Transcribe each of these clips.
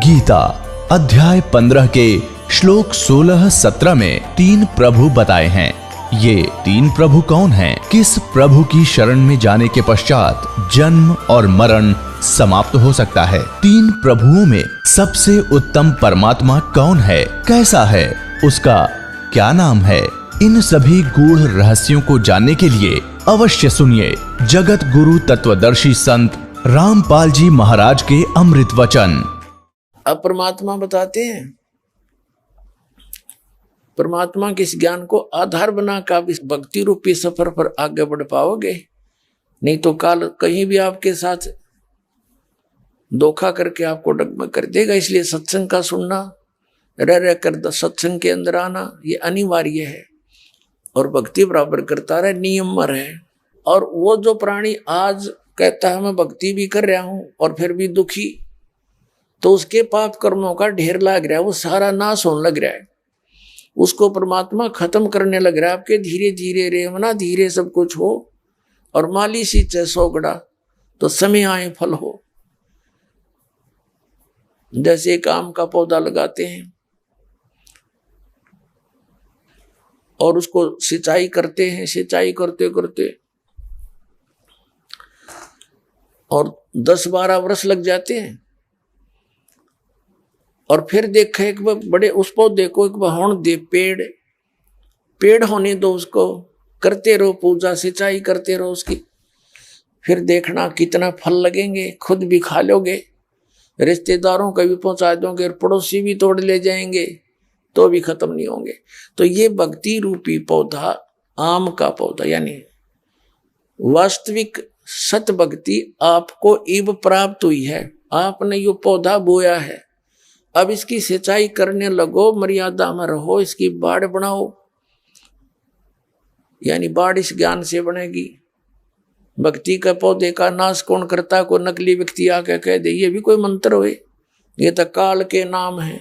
गीता अध्याय 15 के श्लोक 16-17 में 3 प्रभु बताए हैं। ये 3 प्रभु कौन हैं? किस प्रभु की शरण में जाने के पश्चात जन्म और मरण समाप्त हो सकता है? 3 प्रभुओं में सबसे उत्तम परमात्मा कौन है? कैसा है? उसका क्या नाम है? इन सभी गूढ़ रहस्यों को जानने के लिए अवश्य सुनिए जगत गुरु तत्वदर्शी संत रामपाल जी महाराज के अमृत वचन। अब परमात्मा बताते हैं, परमात्मा के इस ज्ञान को आधार बना कर आप इस भक्ति रूपी सफर पर आगे बढ़ पाओगे। नहीं तो काल कहीं भी आपके साथ धोखा करके आपको डगमग कर देगा। इसलिए सत्संग का सुनना, रह कर सत्संग के अंदर आना ये अनिवार्य है और भक्ति बराबर करता रहे, नियम में रहे। और वो जो प्राणी आज कहता है मैं भक्ति भी कर रहा हूं और फिर भी दुखी, तो उसके पाप कर्मों का ढेर लग रहा है, वो सारा नाश होने लग रहा है, उसको परमात्मा खत्म करने लग रहा है। आपके धीरे धीरे रेवना धीरे सब कुछ हो और माली सींचे सोगड़ा तो समय आए फल हो। जैसे एक आम का पौधा लगाते हैं और उसको सिंचाई करते हैं, सिंचाई करते करते और 10-12 वर्ष लग जाते हैं और फिर देखे एक बड़े उस पौधे को एक होने दे, पेड़ होने दो, उसको करते रहो पूजा, सिंचाई करते रहो उसकी, फिर देखना कितना फल लगेंगे। खुद भी खा लोगे, रिश्तेदारों को भी पहुंचा दोगे और पड़ोसी भी तोड़ ले जाएंगे तो भी खत्म नहीं होंगे। तो ये भक्ति रूपी पौधा, आम का पौधा, यानी वास्तविक सत भक्ति आपको इब प्राप्त हुई है। आपने ये पौधा बोया है, अब इसकी सिंचाई करने लगो, मर्यादा में रहो, इसकी बाड़ बनाओ, यानी बाड़ इस ज्ञान से बनेगी। भक्ति के पौधे का नाश कौन करता? कोई नकली व्यक्ति आके कह दे ये भी कोई मंत्र होए, ये तो काल के नाम है,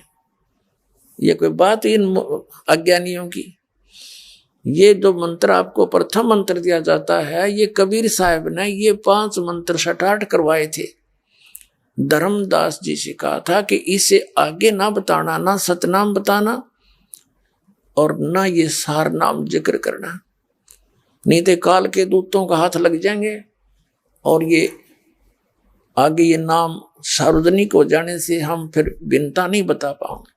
ये कोई बात इन अज्ञानियों की। ये जो मंत्र आपको प्रथम मंत्र दिया जाता है, ये कबीर साहब ने ये 5 मंत्र सटाट करवाए थे। धर्मदास जी से कहा था कि इसे आगे ना बताना, ना सतनाम बताना और ना ये सार नाम जिक्र करना, नहीं तो काल के दूतों का हाथ लग जाएंगे और ये आगे ये नाम सार्वजनिक हो जाने से हम फिर भिन्नता नहीं बता पाओगे।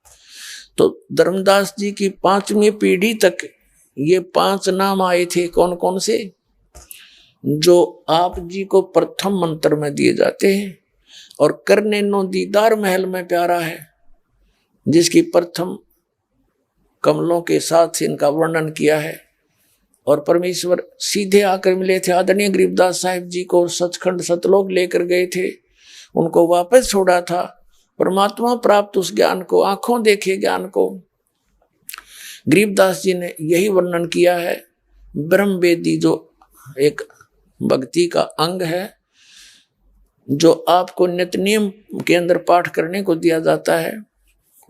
तो धर्मदास जी की 5वीं पीढ़ी तक ये 5 नाम आए थे। कौन कौन से? जो आप जी को प्रथम मंत्र में दिए जाते हैं और करने नो दीदार महल में प्यारा है, जिसकी प्रथम कमलों के साथ इनका वर्णन किया है। और परमेश्वर सीधे आकर मिले थे, आदरणीय गरीबदास साहिब जी को सचखंड सतलोक लेकर गए थे, उनको वापस छोड़ा था। परमात्मा प्राप्त उस ज्ञान को, आंखों देखे ज्ञान को गरीबदास जी ने यही वर्णन किया है। ब्रह्म वेदी जो एक भक्ति का अंग है, जो आपको नित्य नियम के अंदर पाठ करने को दिया जाता है,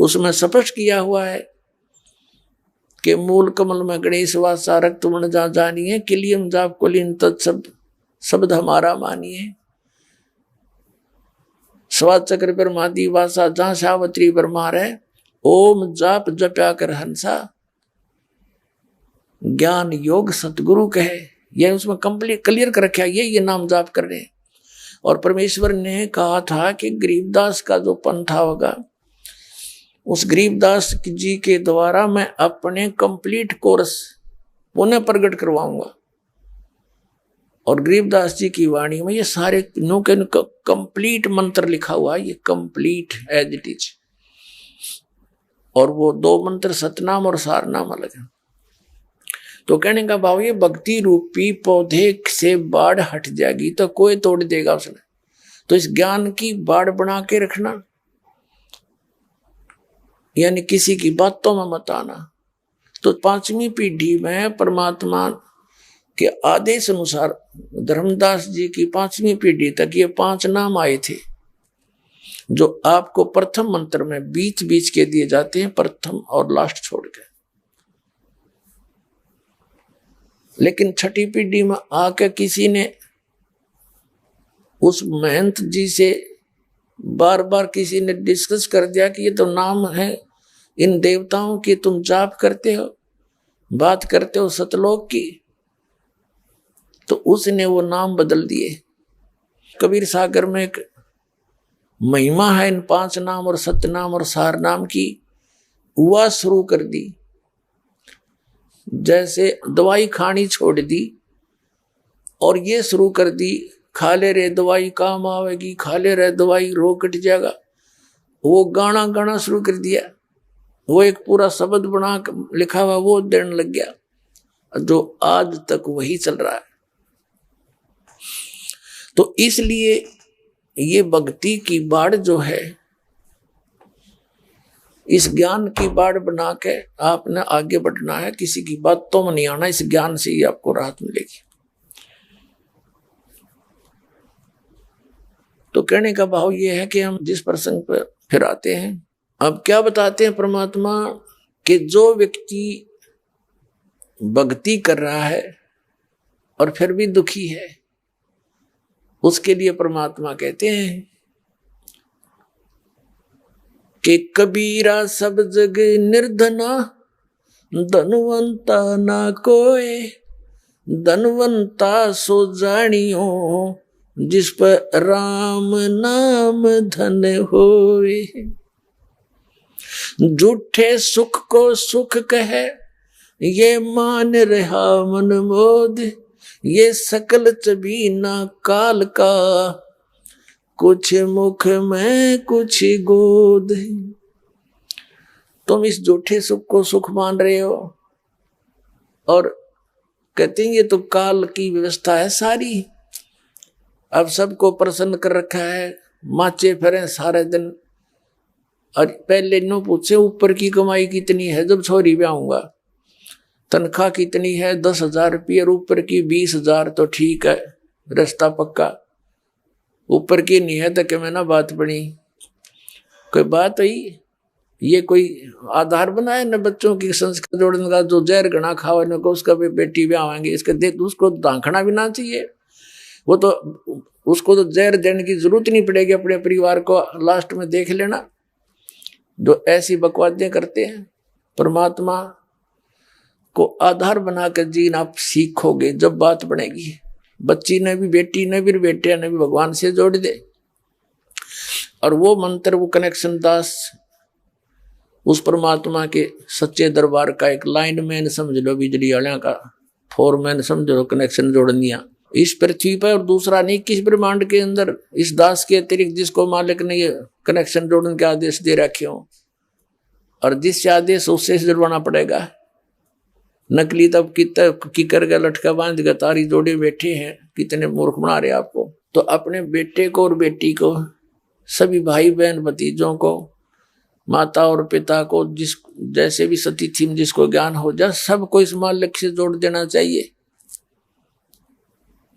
उसमें स्पष्ट किया हुआ है कि मूल कमल में गणेश वासा, रक्त वर्ण जा जानिए, किलियम जाप कुलीन तत्शब्द शब्द हमारा मानिए, स्वाद चक्र ब्रह्मादि वासा जहां सावत्री ब्रह्मा रहे, ओम जाप जप्या कर हंसा, ज्ञान योग सतगुरु कहे। यह उसमें कंप्लीट क्लियर कर रखा है, ये नाम जाप कर रहे हैं। और परमेश्वर ने कहा था कि गरीबदास का जो पंथा होगा, उस गरीबदास जी के द्वारा मैं अपने कंप्लीट कोर्स पुनः प्रकट करवाऊंगा। और गरीबदास जी की वाणी में ये सारे नो के कंप्लीट मंत्र लिखा हुआ है, ये कंप्लीट एज इट इज। और वो 2 मंत्र सतनाम और सारनाम अलग है। तो कहने का भाव ये भक्ति रूपी पौधे से बाढ़ हट जाएगी तो कोई तोड़ देगा उसने। तो इस ज्ञान की बाढ़ बना के रखना, यानी किसी की बातों में मत आना। तो 5वीं पीढ़ी में परमात्मा के आदेश अनुसार धर्मदास जी की 5वीं पीढ़ी तक ये 5 नाम आए थे, जो आपको प्रथम मंत्र में बीच बीच के दिए जाते हैं, प्रथम और लास्ट छोड़ के। लेकिन 6ठी पीढ़ी में आके किसी ने उस महंत जी से बार बार किसी ने डिस्कस कर दिया कि ये तो नाम है इन देवताओं की, तुम जाप करते हो, बात करते हो सतलोक की, तो उसने वो नाम बदल दिए। कबीर सागर में एक महिमा है इन 5 नाम और सतनाम और सार नाम की, वह शुरू कर दी। जैसे दवाई खानी छोड़ दी और ये शुरू कर दी, खा ले रे दवाई काम आवेगी, खा ले रे दवाई रोग कट जाएगा। वो गाना गाना शुरू कर दिया, वो एक पूरा शब्द बना लिखा हुआ वो देने लग गया, जो आज तक वही चल रहा है। तो इसलिए ये भक्ति की बाढ़ जो है, इस ज्ञान की बाढ़ बना के आपने आगे बढ़ना है, किसी की बातों में नहीं आना, इस ज्ञान से ही आपको राहत मिलेगी। तो कहने का भाव ये है कि हम जिस प्रसंग पर फिर आते हैं, अब क्या बताते हैं परमात्मा कि जो व्यक्ति भक्ति कर रहा है और फिर भी दुखी है, उसके लिए परमात्मा कहते हैं कि कबीरा सब जग निर्धना, धनवंता ना कोय, धनवंता सो जानियो, जिस पर राम नाम धन होए। झूठे सुख को सुख कहे, ये मान रहा मन मोद, ये सकल चबीना काल का, कुछ मुख में कुछ गोद। तुम इस झूठे सुख को सुख मान रहे हो और कहते हैं ये तो काल की व्यवस्था है सारी, अब सबको प्रसन्न कर रखा है, माचे फिरे सारे दिन। और पहले नो पूछे ऊपर की कमाई कितनी है, जब छोरी ब्याहूंगा तनख्वाह कितनी है, 10,000 रुपये, और ऊपर की 20,000, तो ठीक है रास्ता पक्का। ऊपर की नहीं है तो क्या मैं ना बात बनी, कोई बात हुई? ये कोई आधार बनाए न बच्चों की संस्कार जोड़ने का? जो जहर घना खाओ न को उसका भी बेटी ब्याहेंगे, इसके देख उसको दांखना भी ना चाहिए। वो तो उसको तो जहर देने की जरूरत नहीं पड़ेगी, अपने परिवार को लास्ट में देख लेना। जो ऐसी बकवादें करते हैं, परमात्मा को आधार बनाकर जीना आप सीखोगे जब बात बनेगी। बच्ची ने भी, बेटी ने भी, बेटे ने भी भगवान से जोड़ दे, और वो मंत्र, वो कनेक्शन दास उस परमात्मा के सच्चे दरबार का एक लाइनमैन समझ लो, बिजली वाले का फोरमैन समझ लो, कनेक्शन जोड़ दिया इस पृथ्वी पर। और दूसरा नहीं किस ब्रह्मांड के अंदर इस दास के अतिरिक्त जिसको मालिक ने ये कनेक्शन जोड़ने के आदेश दे रखे हो, और जिससे आदेश उससे जुड़वाना पड़ेगा। नकली तब किकर का लटका बांध कर तारी जोड़े बैठे हैं, कितने मूर्ख बना रहे आपको। तो अपने बेटे को और बेटी को, सभी भाई बहन भतीजों को, माता और पिता को, जिस जैसे भी सतीथि में जिसको ज्ञान हो जा, सबको इस मालिक से जोड़ देना चाहिए।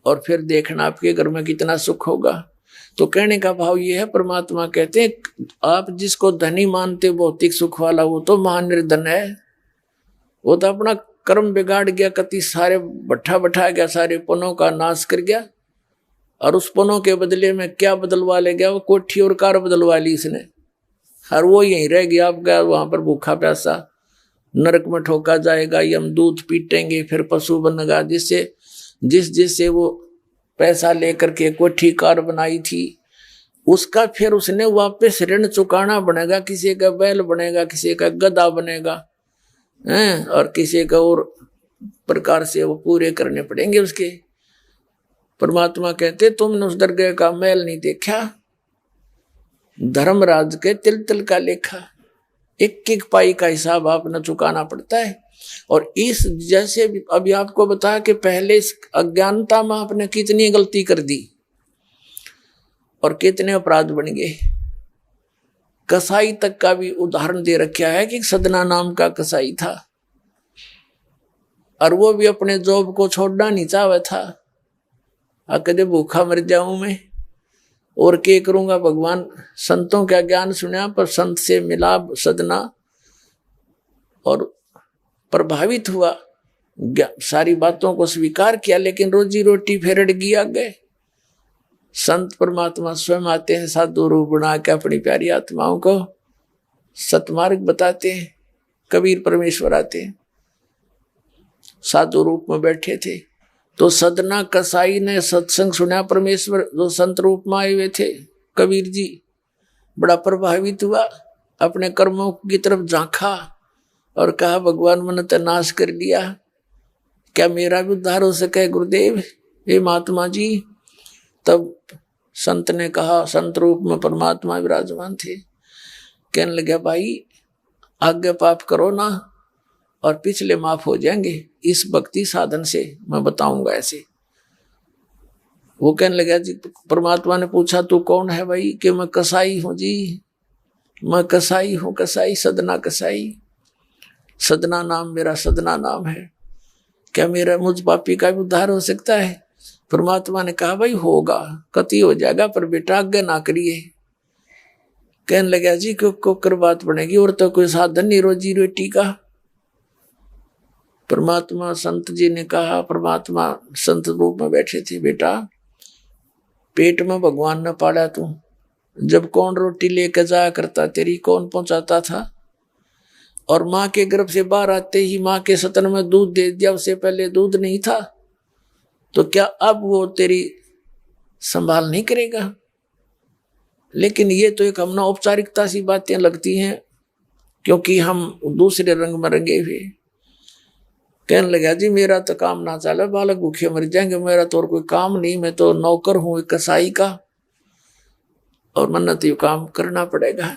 और फिर देखना आपके घर में कितना सुख होगा। तो कहने का भाव ये है, परमात्मा कहते हैं आप जिसको धनी मानते भौतिक सुख वाला, वो तो महानिर्धन है। वो तो अपना कर्म बिगाड़ गया, कति सारे बैठा गया, सारे पुनों का नाश कर गया, और उस पुनों के बदले में क्या बदलवा ले गया? वो कोठी और कार बदलवा ली इसने, और वो यहीं रह गया। आप गया वहां पर भूखा प्यासा, नरक में ठोका जाएगा, यमदूत पीटेंगे, फिर पशु बनेगा। जिससे वो पैसा लेकर के कोठी कार बनाई थी, उसका फिर उसने वापस ऋण चुकाना बनेगा। किसी का बैल बनेगा, किसी का गधा बनेगा, और किसी का और प्रकार से वो पूरे करने पड़ेंगे उसके। परमात्मा कहते तुमने उस दरगाह का मैल नहीं देखा, धर्मराज के तिल तिल का लेखा, एक एक पाई का हिसाब आपने चुकाना पड़ता है। और इस जैसे अभी आपको बताया कि पहले इस अज्ञानता में आपने कितनी गलती कर दी और कितने अपराध बन गए। कसाई तक का भी उदाहरण दे रखा है कि सदना नाम का कसाई था, और वो भी अपने जॉब को छोड़ना नहीं चाहता था। कदे भूखा मर जाऊं मैं और क्या करूंगा, भगवान संतों का ज्ञान सुना, पर संत से मिला सदना और प्रभावित हुआ, सारी बातों को स्वीकार किया, लेकिन रोजी रोटी फिर अड़ गई आगे। संत परमात्मा स्वयं आते हैं साधु रूप बना के अपनी प्यारी आत्माओं को सतमार्ग बताते हैं। कबीर परमेश्वर आते हैं, साधु रूप में बैठे थे। तो सदना कसाई ने सत्संग सुना, परमेश्वर जो संत रूप में आए हुए थे, कबीर जी बड़ा प्रभावित हुआ, अपने कर्मों की तरफ झांका और कहा भगवान मैंने तो नाश कर दिया, क्या मेरा भी उद्धार हो सके गुरुदेव, हे महात्मा जी। तब संत ने कहा, संत रूप में परमात्मा विराजमान थे, कहने लगे भाई आगे पाप करो ना और पिछले माफ हो जाएंगे, इस भक्ति साधन से मैं बताऊंगा ऐसे। वो कहने लगा जी, परमात्मा ने पूछा तू कौन है भाई, कि मैं कसाई हूं जी, मैं कसाई हूं, कसाई सदना कसाई, सदना नाम मेरा, सदना नाम है, क्या मेरा मुझ पापी का भी उद्धार हो सकता है। परमात्मा ने कहा भाई होगा, कति हो जाएगा, पर बेटा आगे ना करिए। कहने लगा जी क्यों कर बात बनेगी, और तो कोई साधन नहीं रोजी रोटी का। परमात्मा संत जी ने कहा, परमात्मा संत रूप में बैठे थे, बेटा पेट में भगवान ने पाला तू, जब कौन रोटी लेकर जाया करता तेरी, कौन पहुंचाता था, और माँ के गर्भ से बाहर आते ही माँ के सतन में दूध दे दिया, उससे पहले दूध नहीं था, तो क्या अब वो तेरी संभाल नहीं करेगा। लेकिन ये तो एक हमने औपचारिकता सी बातें लगती हैं, क्योंकि हम दूसरे रंग में रंगे हुए। कहने लगा जी मेरा तो काम ना चले, बालक भूखे मर जाएंगे, मेरा तो और कोई काम नहीं, मैं तो नौकर हूं एक कसाई का, और मन्ना तो ये काम करना पड़ेगा।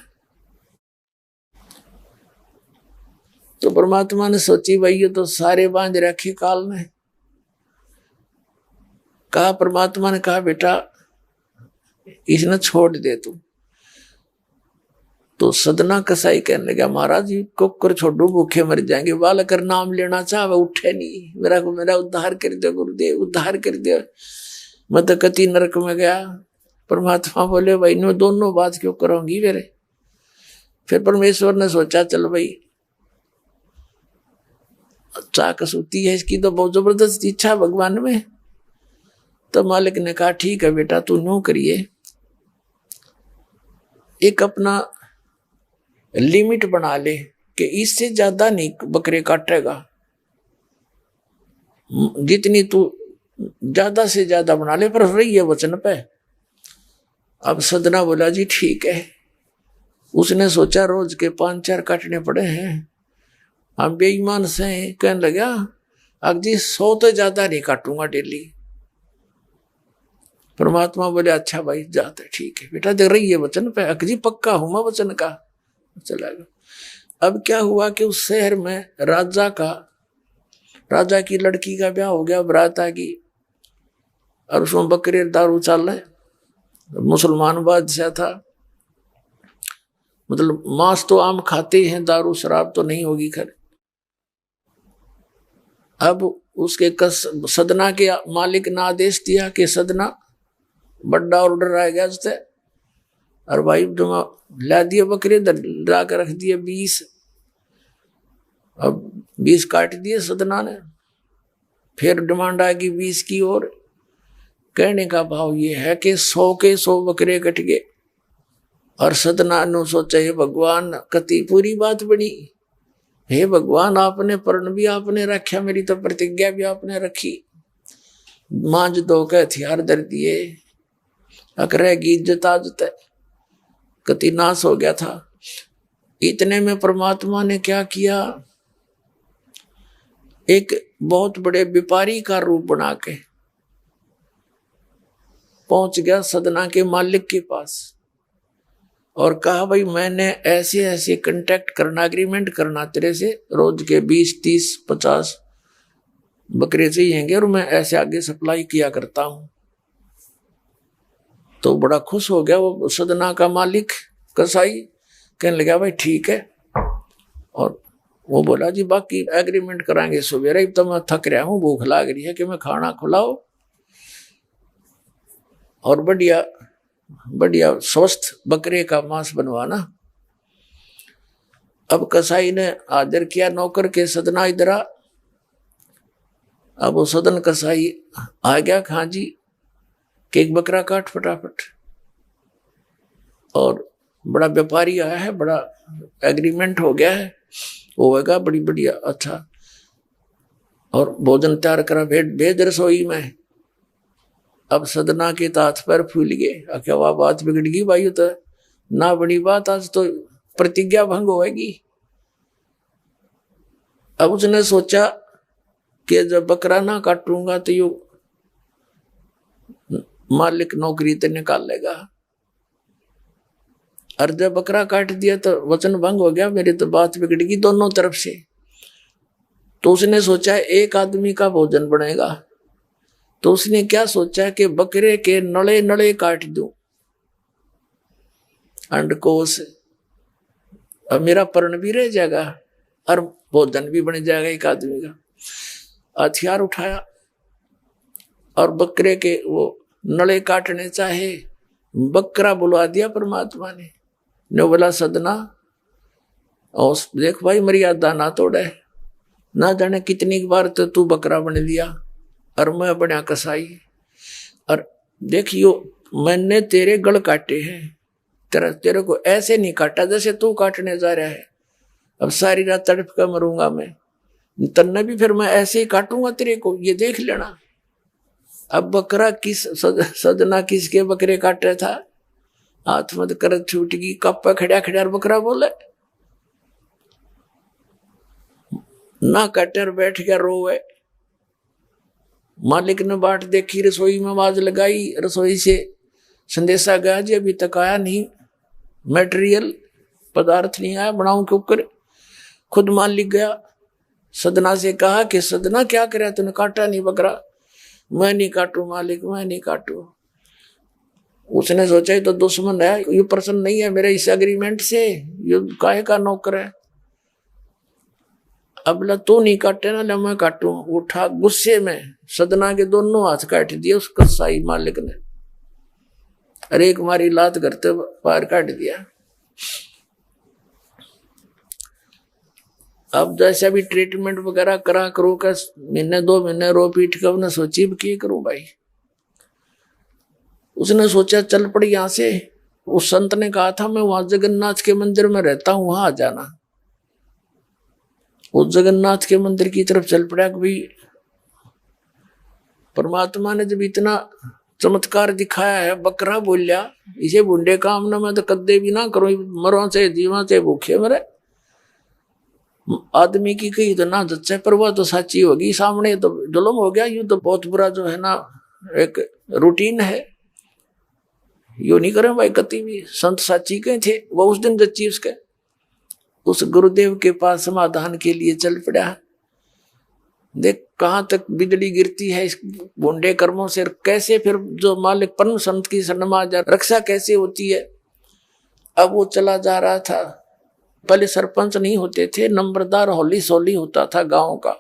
तो परमात्मा ने सोची भाई ये तो सारे बांध रखे काल ने। कहा, परमात्मा ने कहा बेटा इसने छोड़ दे तू। तो सदना कसाई कहने लगा, महाराज जी कुकर छोड़ो भूखे मर जाएंगे, बालक नाम लेना चाहे उठे नहीं, मेरा उद्धार कर दो गुरुदेव, उद्धार कर दो, मैं तो कति नरक में गया। परमात्मा बोले भाई मैं दोनों बात क्यों करूंगी मेरे। फिर परमेश्वर ने सोचा चल भाई चाक सूती है इसकी, तो बहुत जबरदस्त इच्छा भगवान में। तो मालिक ने कहा ठीक है बेटा तू न्यू करिए, एक अपना लिमिट बना ले कि इससे ज्यादा नहीं बकरे काटेगा, जितनी तू ज्यादा से ज्यादा बना ले, पर रही है वचन पे। अब सदना बोला जी ठीक है। उसने सोचा रोज के 5-4 काटने पड़े हैं, हम बेईमान से। कहने लगा अब जी 100 तो ज्यादा नहीं काटूंगा डेली। परमात्मा बोले अच्छा भाई जाते ठीक है बेटा, देख रही है वचन पे, अकजी पक्का हूं मैं वचन का। चला गया। अब क्या हुआ कि उस शहर में राजा की लड़की का ब्याह हो गया, बारात आ गई, और उसमें बकरे दारू चल रहे, मुसलमान बादशाह था, मतलब मांस तो आम खाते हैं, दारू शराब तो नहीं होगी खैर। अब उसके सदना के मालिक ने आदेश दिया कि सदना बड़ा ऑर्डर आएगा उससे, और भाई ला दिए बकरे, ला कर रख दिए 20। अब 20 काट दिए सदना ने। फिर डिमांड आएगी 20 की, और कहने का भाव ये है कि 100 के 100 बकरे कट गए। और सदना ने सोचा हे भगवान कति पूरी बात बनी, हे भगवान आपने प्रण भी आपने रखा, मेरी तो प्रतिज्ञा भी आपने रखी, मांझ दो के हथियार धर दिए, अकरेगी इज्जत आज तक कति नाश हो गया था। इतने में परमात्मा ने क्या किया, एक बहुत बड़े व्यापारी का रूप बना के पहुंच गया सदना के मालिक के पास, और कहा भाई मैंने ऐसे ऐसे कांटेक्ट करना, एग्रीमेंट करना तेरे से, रोज के 20, 30, 50 बकरे चाहिएंगे, और मैं ऐसे आगे सप्लाई किया करता हूं। तो बड़ा खुश हो गया वो सदना का मालिक कसाई, कहने लगा भाई ठीक है। और वो बोला जी बाकी एग्रीमेंट कराएंगे सवेरे, तो मैं थक रहा हूं, भूख लग रही है कि मैं खाना खिलाओ, और बढ़िया बढ़िया स्वस्थ बकरे का मांस बनवाना। अब कसाई ने आदर किया नौकर के, सदना इधर आ। अब वो सदन कसाई आ गया, खां जी कि एक बकरा काट फटाफट। और बड़ा व्यापारी आया है, बड़ा एग्रीमेंट हो गया है, होगा बड़ी बढ़िया अच्छा। और भोजन तैयार करा, भेज रसोई में। अब सदना के हाथ पैर फूल गए। क्या वह बात बिगड़ गई भाई, तो ना बड़ी बात, आज तो प्रतिज्ञा भंग होगी। अब उसने सोचा कि जब बकरा ना काटूंगा तो यू मालिक नौकरी तो निकालेगा, और जब बकरा काट दिया तो वचन भंग हो गया, मेरी तो बात बिगड़ गई दोनों तरफ से। तो उसने सोचा एक आदमी का भोजन बनेगा, तो उसने क्या सोचा कि बकरे के नड़े नड़े काट दूं अंडकोश, अब मेरा पर्ण भी रह जाएगा और भोजन भी बन जाएगा एक आदमी का। हथियार उठाया और बकरे के वो नड़े काटने चाहे, बकरा बुलवा दिया परमात्मा ने बोला सदना, और देख भाई मर्यादा ना तोड़े, ना जाने कितनी बार तो तू बकरा बन लिया और मैं बना कसाई, और देखियो मैंने तेरे गल काटे हैं, तेरे को ऐसे नहीं काटा जैसे तू काटने जा रहा है। अब सारी रात तड़प कर मरूंगा मैं, तन्ने भी फिर मैं ऐसे ही काटूंगा तेरे को, ये देख लेना। अब बकरा किस सदना किसके बकरे काट रहा था, हाथ मत कर छूट गई, कप्पा खड़ा खड़ा बकरा बोले ना, कटर बैठ गया रोवे। मालिक ने बाट देखी, रसोई में आवाज लगाई, रसोई से संदेशा गया जी अभी तक आया नहीं, मटेरियल पदार्थ नहीं आया, बनाऊं क्यों कर। खुद मालिक गया, सदना से कहा कि सदना क्या करे, तूने काटा नहीं बकरा। मैं नहीं काटू मालिक, मैं नहीं काटू। उसने सोचा ये तो दुश्मन है, ये प्रसन्न नहीं है मेरे इस एग्रीमेंट से, ये काहे का नौकर है। अब ला तू नहीं काटे ना, ले मैं काटू। उठा गुस्से में सदना के दोनों हाथ काट दिए उस कसाई मालिक ने, अरे एक मारी लात करते पार काट दिया। अब जैसे भी ट्रीटमेंट वगैरह करा करो का, महीने 2 महीने रो पीट कर उसने सोची क्या करूं भाई। उसने सोचा चल पड़ी यहां से। उस संत ने कहा था मैं वहां जगन्नाथ के मंदिर में रहता हूं, वहां आ जाना। उस जगन्नाथ के मंदिर की तरफ चल पड़ा कि भाई परमात्मा ने जब इतना चमत्कार दिखाया है, बकरा बोलिया, इसे बुंडे काम ना मैं तो कदे भी ना करो, मरो चाहे जीवा चाहे भूखे मरे। आदमी की कही तो ना जच्चे, पर वह तो सच्ची होगी, सामने तो जुल्म हो गया। यूं तो बहुत बुरा जो है ना एक रूटीन है, यो नहीं करें भाई कति भी। संत साची के थे, वो उस दिन जच्ची उसके उस गुरुदेव के पास समाधान के लिए चल पड़ा। देख कहां तक बिजली गिरती है इस भोंडे कर्मों से, कैसे फिर जो मालिक परम संत की शरण रक्षा कैसे होती है। अब वो चला जा रहा था, पहले सरपंच नहीं होते थे, नंबरदार होली सोली होता था गांव का,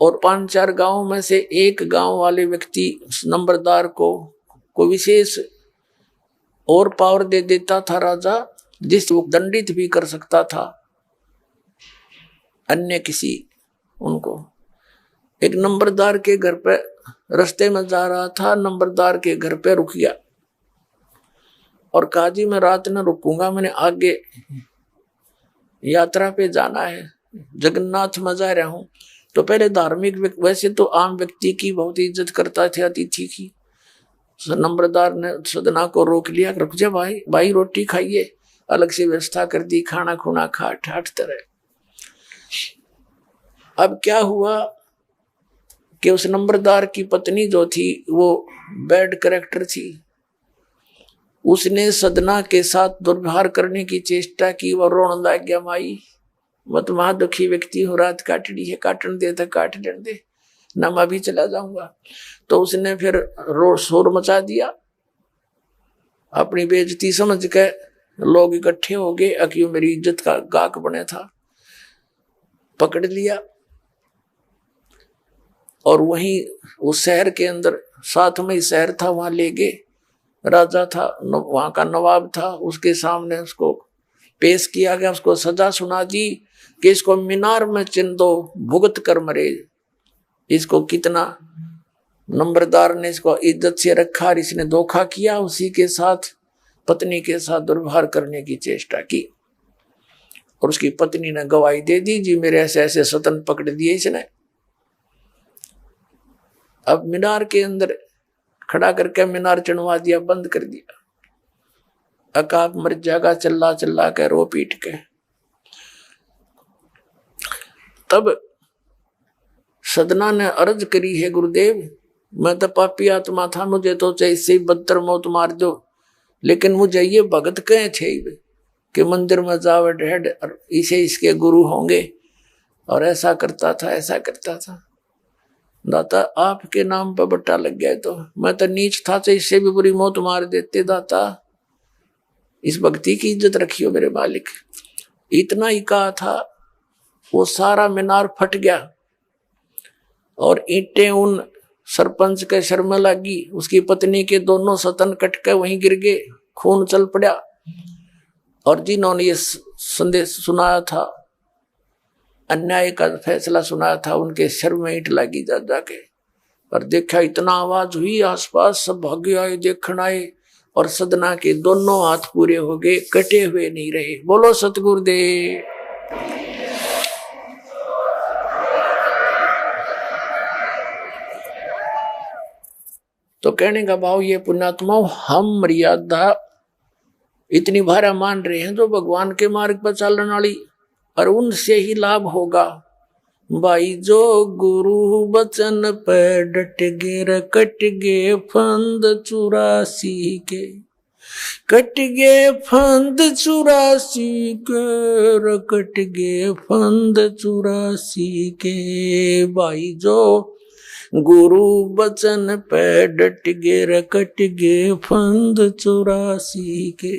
और 5-4 गांव में से एक गांव वाले व्यक्ति नंबरदार को विशेष और पावर दे देता था राजा, जिस वो दंडित भी कर सकता था अन्य किसी उनको। एक नंबरदार के घर पे रास्ते में जा रहा था, नंबरदार के घर पे रुक गया और कहा जी मैं रात न रुकूंगा, मैंने आगे यात्रा पे जाना है, जगन्नाथ में जा रहा हूं। तो पहले धार्मिक वैसे तो आम व्यक्ति की बहुत इज्जत करता थे, अतिथि की। नंबरदार ने सदना को रोक लिया, रुक जा भाई रोटी खाइए, अलग से व्यवस्था कर दी, खाना खुना खा ठाठ तरह। अब क्या हुआ कि उस नंबरदार की पत्नी जो थी वो बैड कैरेक्टर थी, उसने सदना के साथ दुर्व्यवहार करने की चेष्टा की। वो रोने लग गया, माई मत वहां दुखी व्यक्ति हो, रात काटनी है, काटन दे तो काट दे ना, मैं भी चला जाऊंगा। तो उसने फिर शोर मचा दिया, अपनी बेइज्जती समझ के लोग इकट्ठे हो गए, अक्यों मेरी इज्जत का गाक बने था, पकड़ लिया और वहीं उस शहर के अंदर, साथ में ही शहर था, वहां ले गए। राजा था, वहां का नवाब था, उसके सामने उसको पेश किया गया, उसको सजा सुना दी कि इसको मीनार में चिन दो, भुगत कर मरे। इसको कितना नंबरदार ने इसको इज्जत से रखा और इसने धोखा किया, उसी के साथ पत्नी के साथ दुर्व्यवहार करने की चेष्टा की और उसकी पत्नी ने गवाही दे दी, जी मेरे ऐसे ऐसे सतन पकड़ दिए इसने। अब मीनार के अंदर खड़ा करके मीनार चढ़वा दिया, बंद कर दिया। अकाब मर जाएगा चिल्ला चिल्ला के रो पीट के। तब सदना ने अर्ज करी है, गुरुदेव मैं तो पापी आत्मा था, मुझे तो चाहे इससे ही बदतर मौत मार दो, लेकिन मुझे ये भगत कहे थे कि मंदिर में जावे ढेड और इसे इसके गुरु होंगे और ऐसा करता था ऐसा करता था। दाता आपके नाम पर बट्टा लग गया, तो मैं तो नीच था, तो इससे भी बुरी मौत मार देते। दाता इस भक्ति की इज्जत रखियो मेरे मालिक। इतना ही कहा था, वो सारा मीनार फट गया और ईंटें उन सरपंच के सर में लगी, उसकी पत्नी के दोनों सतन कट के वहीं गिर गए, खून चल पड़ा। और जिन्होंने ये संदेश सुनाया था, अन्याय का फैसला सुनाया था, उनके सर में ईंट लगी जा जाके। और देखा इतना आवाज हुई, आसपास सब भागे आए, देखने आए और सदना के दोनों हाथ पूरे हो गए, कटे हुए नहीं रहे। बोलो सतगुरुदेव। तो कहने का भाव ये पुण्यात्मा, हम मर्यादा इतनी भारा मान रहे हैं जो भगवान के मार्ग पर चलने वाली, और उनसे ही लाभ होगा। भाई जो गुरु बचन पे डट गे, कट गे फंद 84 के, कट गे फंद 84 के, कट गे फंद 84 के। भाई जो गुरु बचन पे डट गे, कट गे फंद 84 के।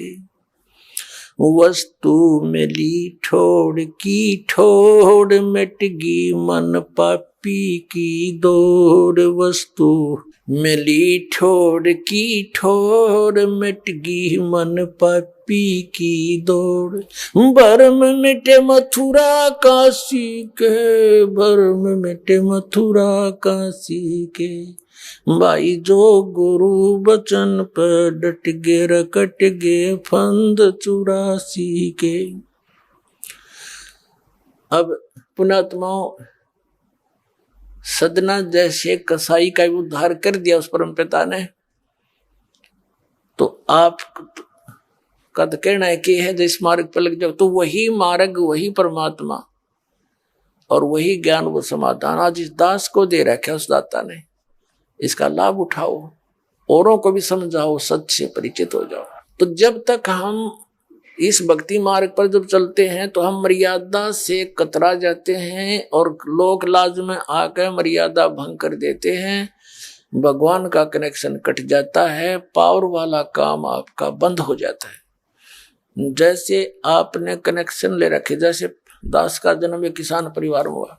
वस्तु मिली ठोड़ की ठोड़, मिटगी मन पापी की दौड़। वस्तु मिली ठोड़ की ठोड़, मिटगी मन पापी की दौड़। भरम मिटे मथुरा काशी के, भरम मिटे मथुरा काशी के। भाई जो गुरु बचन पर डट गे, कट गे फंद 84 के। अब पुणात्माओं, सदना जैसे कसाई का उद्धार कर दिया उस परम पिता ने, तो आप का तो कहना है कि है जो इस मार्ग पर लग जाओ, तो वही मार्ग, वही परमात्मा और वही ज्ञान, वो समाधान आज इस दास को दे रखा है उस दाता ने। इसका लाभ उठाओ, औरों को भी समझाओ, सच से परिचित हो जाओ। तो जब तक हम इस भक्ति मार्ग पर जब चलते हैं तो हम मर्यादा से कतरा जाते हैं और लोक लाज में आकर मर्यादा भंग कर देते हैं। भगवान का कनेक्शन कट जाता है, पावर वाला काम आपका बंद हो जाता है। जैसे आपने कनेक्शन ले रखे, जैसे दास का जन्म एक किसान परिवार में हुआ।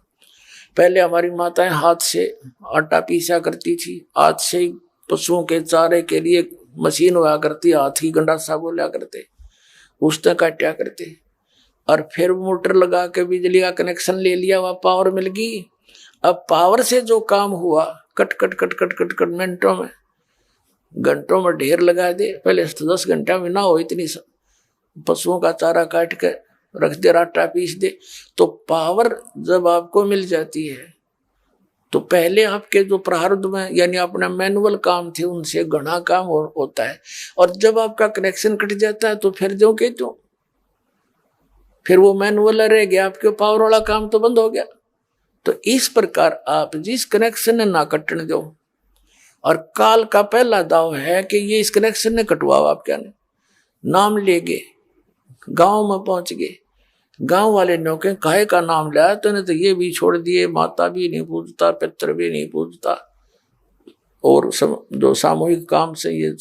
पहले हमारी माताएं हाथ से आटा पीसा करती थी, हाथ से ही पशुओं के चारे के लिए मशीन हुआ करती, हाथ ही गंडासा बोला करते, उसने काटा करते, और फिर मोटर लगा के बिजली का कनेक्शन ले लिया, वह पावर मिल गई। अब पावर से जो काम हुआ, cut cut cut cut cut cut मिनटों में, घंटों में ढेर लगा दे। पहले 10 घंटा में ना हो, इतनी पशुओं का चारा काट के रख दे, आटा पीस दे। तो पावर जब आपको मिल जाती है तो पहले आपके जो प्रारब्ध में यानी अपना मैनुअल काम थे उनसे घना काम होता है। और जब आपका कनेक्शन कट जाता है तो फिर जो के तो फिर वो मैनुअल रह गया, आपके पावर वाला काम तो बंद हो गया। तो इस प्रकार आप जिस कनेक्शन ने ना कटने दो, और काल का पहला दाव है कि ये इस कनेक्शन ने कटवाओ। आप क्या ने नाम ले गए, गांव में पहुंच गए, गांव वाले नौके काहे का नाम लिया, तो ने तो ये भी छोड़ दिए, माता भी नहीं पूजता, पितर भी नहीं पूजता, और जो सामूहिक काम से ये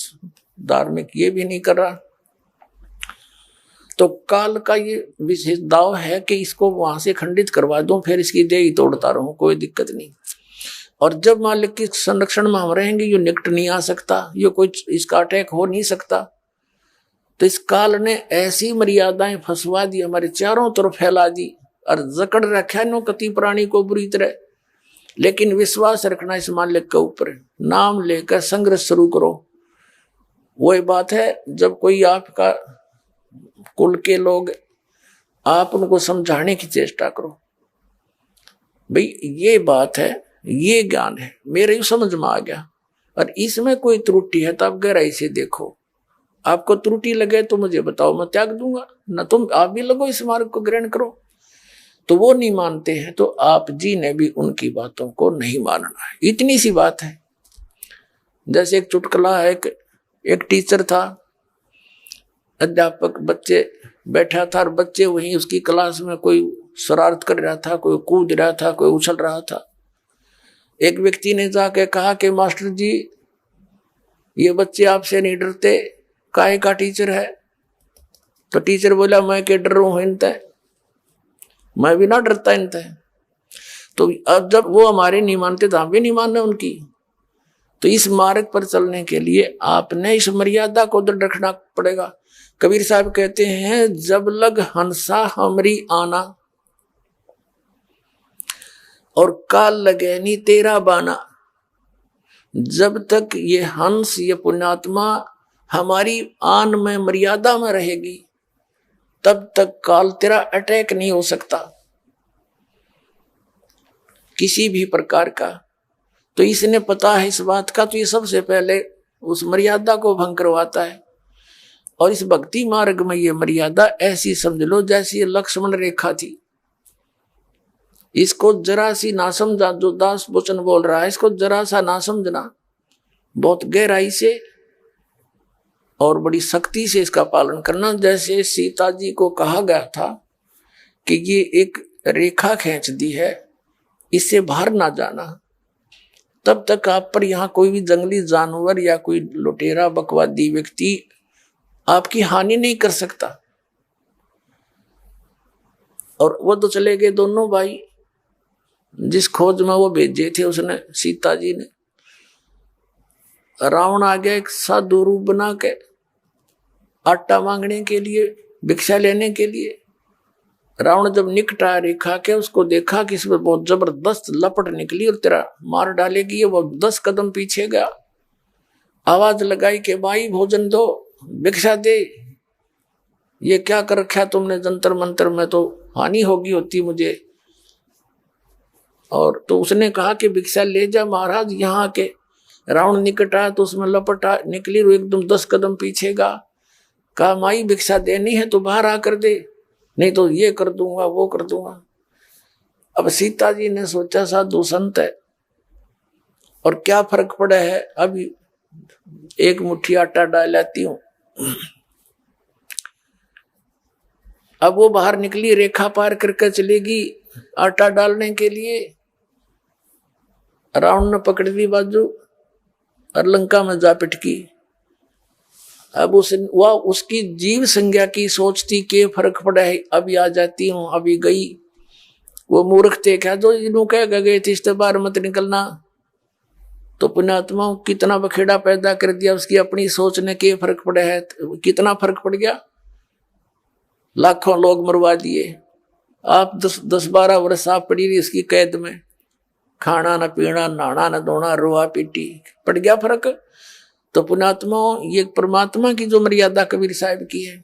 धार्मिक ये भी नहीं कर रहा। तो काल का ये विशेष दाव है कि इसको वहां से खंडित करवा दूं, फिर इसकी देह ही तोड़ता रहूं, कोई दिक्कत नहीं। और जब मालिक के संरक्षण में हम रहेंगे, ये निकट नहीं आ सकता, ये कोई इसका अटैक हो नहीं सकता। तो इस काल ने ऐसी मर्यादाएं फंसवा दी, हमारे चारों तरफ फैला दी और जकड़ रखा नो कति प्राणी को बुरी तरह। लेकिन विश्वास रखना इस मालिक के ऊपर, नाम लेकर संघर्ष शुरू करो। वही बात है, जब कोई आपका कुल के लोग, आप उनको समझाने की चेष्टा करो, भाई ये बात है, ये ज्ञान है, मेरे समझ में आ गया, और इसमें कोई त्रुटि है तो आप गहराई से देखो, आपको त्रुटि लगे तो मुझे बताओ, मैं त्याग दूंगा, न तुम आप भी लगो इस मार्ग को ग्रहण करो। तो वो नहीं मानते हैं, तो आप जी ने भी उनकी बातों को नहीं मानना है, इतनी सी बात है। जैसे एक चुटकुला है, एक टीचर था, अध्यापक बच्चे बैठा था, और बच्चे वहीं उसकी क्लास में कोई शरारत कर रहा था, कोई कूद रहा था, कोई उछल रहा था। एक व्यक्ति ने जाके कहा कि मास्टर जी, ये बच्चे आपसे नहीं डरते, काहे का टीचर है? तो टीचर बोला, मैं के डर हूं इनते, मैं भी ना डरता इनते। तो अब जब वो हमारे नहीं मानते तो हम भी नहीं मानना उनकी। तो इस मार्ग पर चलने के लिए आपने इस मर्यादा को दृढ़ रखना पड़ेगा। कबीर साहब कहते हैं, जब लग हंसा हमरी आना, और काल लगे नी तेरा बाना। जब तक ये हंस, ये पुण्यात्मा हमारी आन में, मर्यादा में रहेगी, तब तक काल तेरा अटैक नहीं हो सकता किसी भी प्रकार का। तो इसने पता है इस बात का, तो ये सबसे पहले उस मर्यादा को भंग करवाता है। और इस भक्ति मार्ग में ये मर्यादा ऐसी समझ लो जैसी लक्ष्मण रेखा थी। इसको जरा सी ना समझा, जो दास वचन बोल रहा है, इसको जरा सा ना समझना, बहुत गहराई से और बड़ी सख्ती से इसका पालन करना। जैसे सीता जी को कहा गया था कि ये एक रेखा खींच दी है, इससे बाहर ना जाना, तब तक आप पर यहाँ कोई भी जंगली जानवर या कोई लुटेरा बकवादी व्यक्ति आपकी हानि नहीं कर सकता। और वो तो चले गए दोनों भाई, जिस खोज में वो भेजे थे उसने, सीता जी ने। रावण आ गया एक साधु रूप बना के, आटा मांगने के लिए, भिक्षा लेने के लिए। रावण जब निकट आया रेखा के, उसको देखा कि इसमें बहुत जबरदस्त लपट निकली और तेरा मार डालेगी। वो 10 कदम पीछे गया, आवाज लगाई कि भाई भोजन दो, भिक्षा दे, ये क्या कर रखा तुमने जंतर मंतर में, तो हानि होगी होती मुझे। और तो उसने कहा कि भिक्षा ले जा महाराज। यहाँ के रावण निकट आया तो उसमें लपटा निकली, और एकदम 10 कदम पीछे गया। कहा माई भिक्षा देनी है तो बाहर आकर दे, नहीं तो ये कर दूंगा वो कर दूंगा। अब सीता जी ने सोचा साधु संत है और क्या फर्क पड़ा है, अभी एक मुट्ठी आटा डाल लाती हूं। अब वो बाहर निकली, रेखा पार करके चलेगी आटा डालने के लिए। रावण ने पकड़ ली बाजू और लंका में जा पिटकी। अब उसकी जीव संज्ञा की सोचती के फर्क पड़ा है, अभी आ जाती हूं, अभी गई। वो मूर्ख थे क्या जो इन्हों कह गए थे इससे बाहर मत निकलना। तो पुण्यात्मा कितना बखेड़ा पैदा कर दिया उसकी अपनी सोच ने, के फर्क पड़ा है, कितना फर्क पड़ गया। लाखों लोग मरवा दिए। आप 10-12 वर्ष आप पड़ी रही इसकी कैद में, खाना न पीना, नहाना न धोना, रोआ पीटी, पड़ गया फर्क। तो पुण्यात्मा, ये परमात्मा की जो मर्यादा कबीर साहब की है,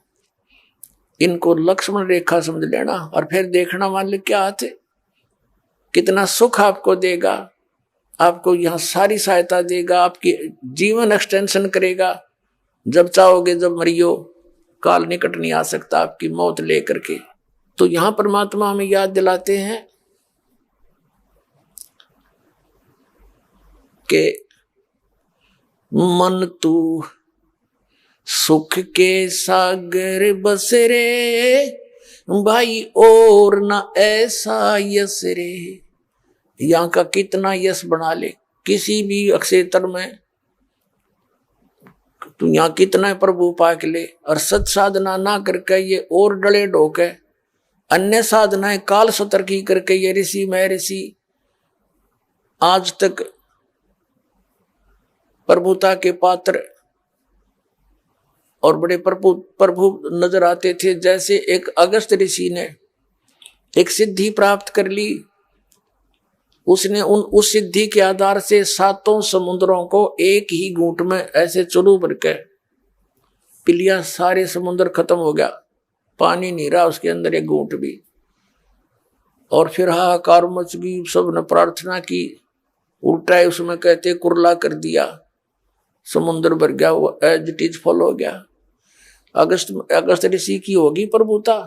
इनको लक्ष्मण रेखा समझ लेना। और फिर देखना मालिक क्या हाथ है, कितना सुख आपको देगा, आपको यहाँ सारी सहायता देगा, आपकी जीवन एक्सटेंशन करेगा। जब चाहोगे जब मरियो, काल निकट नहीं आ सकता आपकी मौत लेकर के। तो यहाँ परमात्मा हमें याद दिलाते हैं कि मन तू सुख के सागर बस रे, भाई और न ऐसा यस रे। यहाँ का कितना यश बना ले किसी भी क्षेत्र में, तू यहाँ कितना प्रभु पाक ले, और सत साधना ना करके ये और डले ढोके अन्य साधनाएं काल सतर्की करके ये ऋषि मैं ऋषि आज तक प्रभुता के पात्र और बड़े प्रभु नजर आते थे। जैसे एक अगस्त ऋषि ने एक सिद्धि प्राप्त कर ली, उसने उस सिद्धि के आधार से 7 समुद्रों को एक ही घूंट में ऐसे चुरू भर के पी लिया। सारे समुद्र खत्म हो गया, पानी नहीं रहा उसके अंदर एक घूंट भी। और फिर हाहाकार मच गई, सबने प्रार्थना की, उल्टा है उसमें कहते कुरला कर दिया, समुद्र भर गया, वो एज इट इज फॉल हो गया। अगस्त ऋषि की होगी प्रभुता,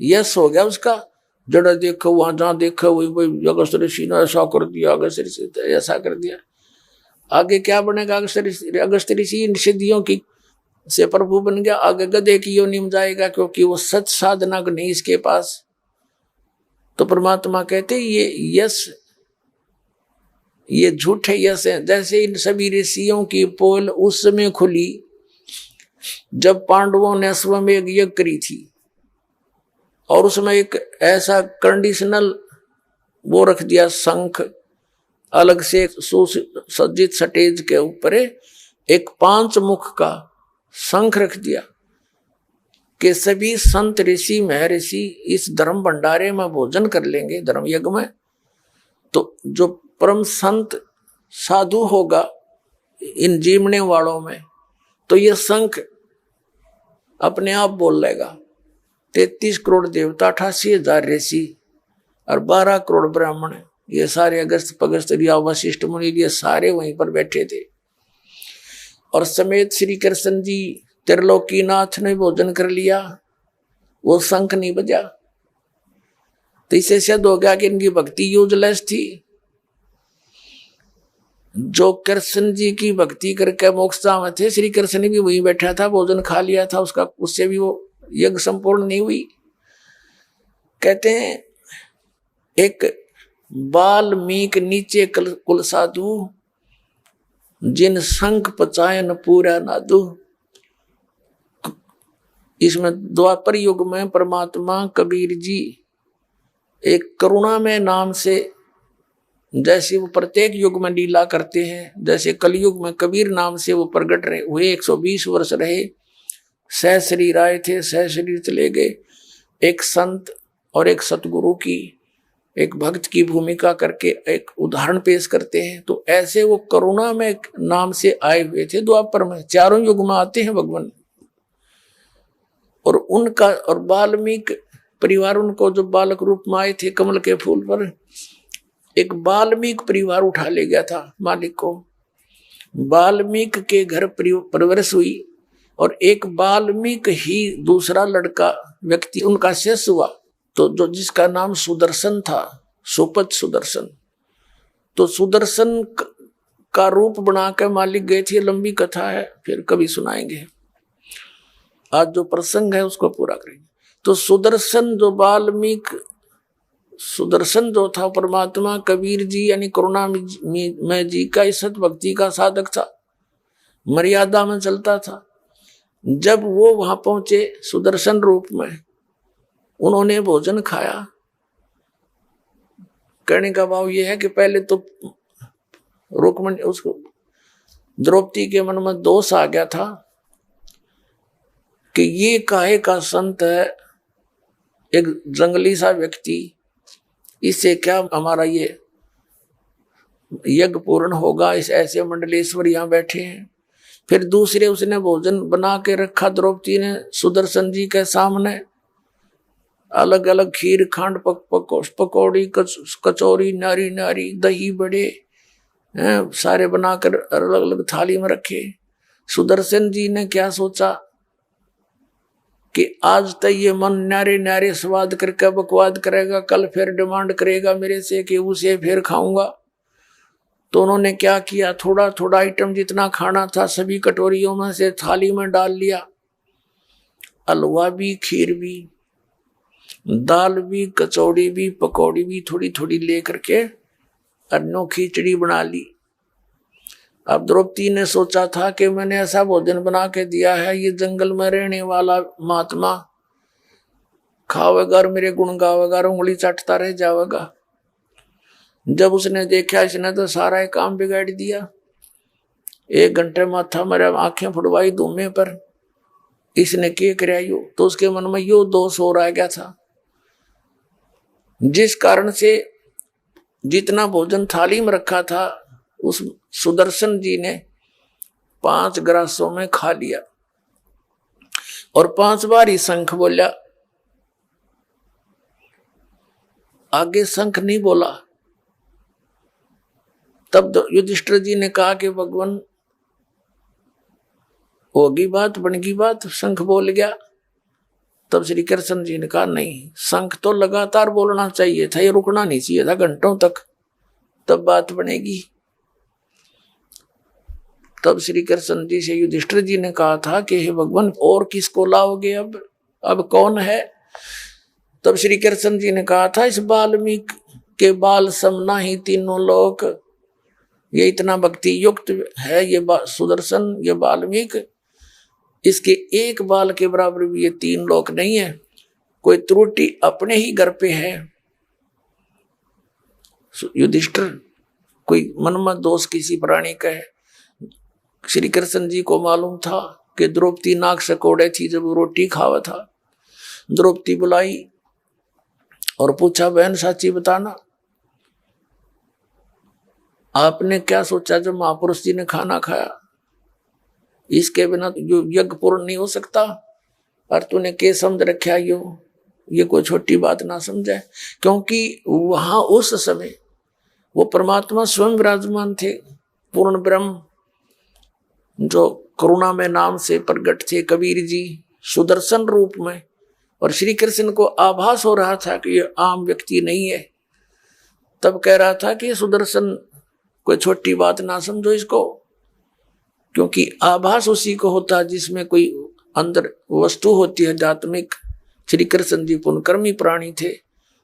यस हो गया उसका। जड़ा देखो वहां जहां देखो वही अगस्त ऋषि ने ऐसा कर दिया, अगस्त ऋषि ने ऐसा कर दिया। आगे क्या बनेगा? अगस्त ऋषि इन सिद्धियों की से प्रभु बन गया, आगे गधे की योनि में जाएगा, क्योंकि वो सच साधना नहीं इसके पास। तो परमात्मा कहते ये यश, ये झूठे यश है। जैसे इन सभी ऋषियों की पोल उस समय खुली जब पांडवों ने अश्वमेध यज्ञ करी थी, और उसमें एक ऐसा कंडीशनल वो रख दिया, शंख अलग से सुसज्जित स्टेज के ऊपर एक 5 मुख का शंख रख दिया कि सभी संत ऋषि महर्षि इस धर्म भंडारे में भोजन कर लेंगे, धर्म यज्ञ में। तो जो परम संत साधु होगा इन जीवने वालों में, तो ये शंख अपने आप बोल लेगा। 33 करोड़ देवता, 88,000 ऋषि और 12 करोड़ ब्राह्मण, ये सारे अगस्त पगस्त रिया वशिष्ठ मुनि, ये सारे वहीं पर बैठे थे। और समेत श्री कृष्ण जी त्रिलोकीनाथ ने भोजन कर लिया, वो शंख नहीं बजा। तो इससे सिद्ध हो गया कि इनकी भक्ति यूजलेस थी। जो कृष्ण जी की भक्ति करके मोक्षता में थे, श्री कृष्ण भी वहीं बैठा था, भोजन खा लिया था उसका, उससे भी वो यज्ञ संपूर्ण नहीं हुई। कहते हैं एक वाल्मीकि नीचे कुल साधु, जिन शंख पचायन पूरा नादु। इसमें द्वापर युग में परमात्मा कबीर जी एक करुणा में नाम से, जैसे वो प्रत्येक युग में लीला करते हैं, जैसे कलयुग में कबीर नाम से वो प्रकट रहे हुए, 120 वर्ष रहे, सह शरीर आए थे, सह शरीर चले गए। एक संत और एक सतगुरु की, एक भक्त की भूमिका करके एक उदाहरण पेश करते हैं। तो ऐसे वो करुणा में नाम से आए हुए थे द्वापर में, चारों युग में आते हैं भगवान। और उनका और वाल्मीकि परिवार, उनको जो बालक रूप में आए थे कमल के फूल पर, एक वाल्मीकि परिवार उठा ले गया था मालिक को। वाल्मीकि के घर परवरिश हुई, और एक वाल्मीकि ही दूसरा लड़का व्यक्ति उनका शिष्य हुआ, तो जो जिसका नाम सुदर्शन था, सुपथ सुदर्शन। तो सुदर्शन का रूप बनाकर मालिक गए थे, लंबी कथा है, फिर कभी सुनाएंगे। आज जो प्रसंग है उसको पूरा करेंगे। तो सुदर्शन जो वाल्मीकि, सुदर्शन जो था परमात्मा कबीर जी यानी करुणा में जी का सत भक्ति का साधक था, मर्यादा में चलता था। जब वो वहां पहुंचे सुदर्शन रूप में, उन्होंने भोजन खाया। कहने का भाव ये है कि पहले तो रुक्मणी, उसको द्रौपदी के मन में दोष आ गया था कि ये काहे का संत है, एक जंगली सा व्यक्ति, इससे क्या हमारा ये यज्ञ पूर्ण होगा, इस ऐसे मंडलेश्वर यहाँ बैठे हैं। फिर दूसरे उसने भोजन बना के रखा द्रौपदी ने सुदर्शन जी के सामने, अलग अलग खीर, खांड, पकौड़ी, कचौरी, नारी नारी, दही बड़े सारे बनाकर अलग अलग थाली में रखे। सुदर्शन जी ने क्या सोचा कि आज तक ये मन न्यारे न्यारे स्वाद करके बकवाद करेगा, कल फिर डिमांड करेगा मेरे से कि उसे फिर खाऊंगा। तो उन्होंने क्या किया, थोड़ा थोड़ा आइटम जितना खाना था सभी कटोरियों में से थाली में डाल लिया। हलवा भी, खीर भी, दाल भी, कचौड़ी भी, पकौड़ी भी थोड़ी थोड़ी ले करके अन्नों खिचड़ी बना ली। अब द्रौपदी ने सोचा था कि मैंने ऐसा भोजन बना के दिया है, ये जंगल में रहने वाला महात्मा खावेगा और मेरे गुण गावेगा और उंगली चाटता रह जाएगा। जब उसने देखा इसने तो सारा काम बिगाड़ दिया, 1 घंटे माथा मेरा आंखें फुड़वाई धूमे पर, इसने क्या कराया यो, तो उसके मन में यो दोष हो रह गया था, जिस कारण से जितना भोजन थाली में रखा था उस सुदर्शन जी ने 5 ग्रासों में खा लिया और 5 बार ही शंख बोला। आगे शंख नहीं बोला। तब युधिष्ठिर जी ने कहा कि भगवान होगी बात, बनगी बात, शंख बोल गया। तब श्री कृष्ण जी ने कहा नहीं, शंख तो लगातार बोलना चाहिए था, ये रुकना नहीं चाहिए था घंटों तक, तब बात बनेगी। तब श्री कृष्ण जी से युधिष्ठिर जी ने कहा था कि हे भगवान और किसको लाओगे, अब कौन है? तब श्री कृष्ण जी ने कहा था इस वाल्मीकि के बाल समना ही तीनों लोक, ये इतना भक्ति युक्त है ये सुदर्शन, ये वाल्मीकि, इसके एक बाल के बराबर भी ये 3 लोक नहीं है। कोई त्रुटि अपने ही घर पे है युधिष्ठिर, कोई मनमत दोष किसी प्राणी का है। श्री कृष्ण जी को मालूम था कि द्रौपदी नाक से कोड़े थी जब वो रोटी खावा था। द्रौपदी बुलाई और पूछा बहन साची बताना, आपने क्या सोचा जब महापुरुष जी ने खाना खाया? इसके बिना जो यज्ञ पूर्ण नहीं हो सकता, और तूने के समझ रखा ये कोई छोटी बात ना समझे, क्योंकि वहां उस समय वो परमात्मा स्वयं विराजमान थे, पूर्ण ब्रह्म जो करुणा में नाम से प्रकट थे, कबीर जी सुदर्शन रूप में, और श्री कृष्ण को आभास हो रहा था कि ये आम व्यक्ति नहीं है। तब कह रहा था कि सुदर्शन कोई छोटी बात ना समझो इसको, क्योंकि आभास उसी को होता है जिसमें कोई अंदर वस्तु होती है आध्यात्मिक। श्री कृष्ण जी पुण्यकर्मी प्राणी थे,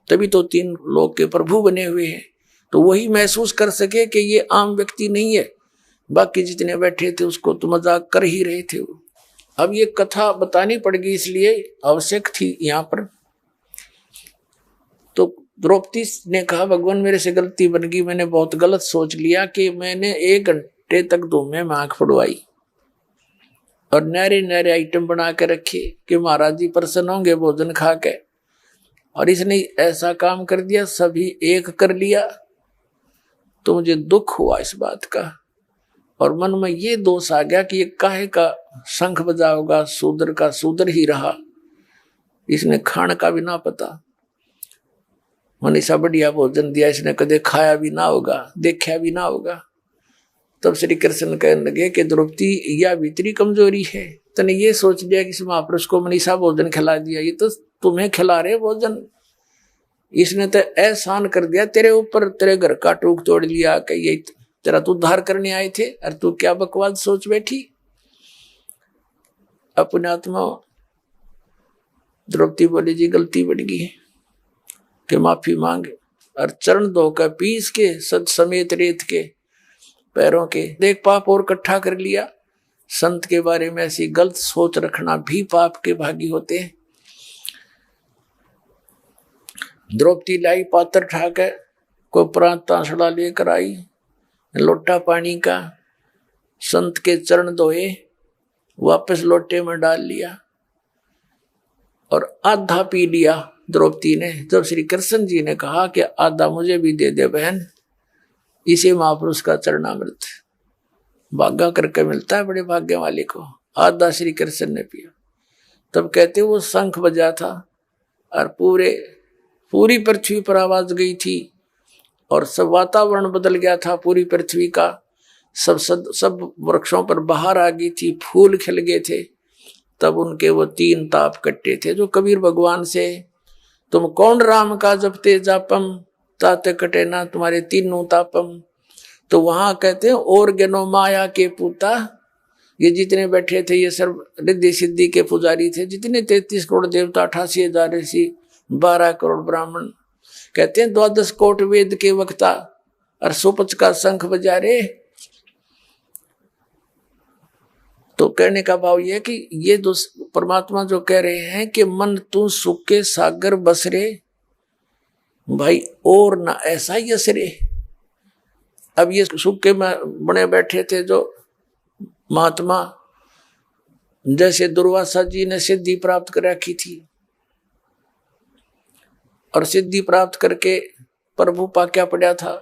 तभी तो 3 लोक के प्रभु बने हुए हैं, तो वही महसूस कर सके कि ये आम व्यक्ति नहीं है। बाकी जितने बैठे थे उसको तो मजाक कर ही रहे थे। अब ये कथा बतानी पड़ेगी, इसलिए आवश्यक थी यहाँ पर। तो द्रौपदी ने कहा भगवान मेरे से गलती बन गई, मैंने बहुत गलत सोच लिया कि मैंने 1 घंटे तक धूमे में आंख फुड़वाई और नरे नरे आइटम बना के रखे कि महाराज जी प्रसन्न होंगे भोजन खा के, और इसने ऐसा काम कर दिया, सभी एक कर लिया। तो मुझे दुख हुआ इस बात का, और मन में ये दोष आ गया कि ये काहे का शंख बजाओगा, शूद्र का शूद्र ही रहा, इसने खान का भी ना पता, मनीषा बढ़िया भोजन दिया, इसने कदे खाया भी ना होगा, देखा भी ना होगा। तब श्री कृष्ण कहने लगे कि द्रौपदी यह भीतरी कमजोरी है, तने ये सोच लिया कि इस महापुरुष को मनीषा भोजन खिला दिया, ये तो तुम्हें खिला रहे भोजन, इसने तो एहसान कर दिया तेरे ऊपर, तेरे घर का टूक तोड़ लिया कि ये तेरा तो उद्धार करने आए थे, और तू क्या बकवास सोच बैठी। अपने आत्मा द्रौपदी बोली जी गलती बढ़ गई है कि माफी मांगे, और चरण धोकर पीस के सद समेत रेत के पैरों के देख पाप और इकट्ठा कर लिया। संत के बारे में ऐसी गलत सोच रखना भी पाप के भागी होते हैं। द्रौपदी लाई पात्र ठाकर को प्रांत तांसड़ा लेकर आई, लोटा पानी का, संत के चरण धोए, वापस लोटे में डाल लिया और आधा पी लिया द्रौपदी ने। जब श्री कृष्ण जी ने कहा कि आधा मुझे भी दे दे बहन, इसे महापुरुष का चरणामृत भागा करके मिलता है बड़े भाग्य वाले को। आधा श्री कृष्ण ने पिया। तब कहते वो शंख बजा था और पूरी पृथ्वी पर आवाज गई थी और सब वातावरण बदल गया था पूरी पृथ्वी का। सब वृक्षों पर बहार आ गई थी, फूल खिल गए थे। तब उनके वो 3 ताप कट्टे थे जो कबीर भगवान से, तुम कौन राम का जपते जापम ताते कटे ना तुम्हारे 3 तापम। तो वहां कहते हैं और ज्ञानो माया के पूता, ये जितने बैठे थे ये सर्व रिद्धि सिद्धि के पुजारी थे, जितने 33 करोड़ देवता, 88,000 ऋषि, 12 करोड़ ब्राह्मण, कहते हैं 12 कोट वेद के वक्ता और सुपच का शंख बजा रहे। तो कहने का भाव यह कि ये परमात्मा जो कह रहे हैं कि मन तू सुख के सागर बसरे भाई और ना ऐसा ही असरे। अब ये सुख के बने बैठे थे जो महात्मा, जैसे दुर्वासा जी ने सिद्धि प्राप्त कर रखी थी और सिद्धि प्राप्त करके प्रभु पाक्या पड़ा था।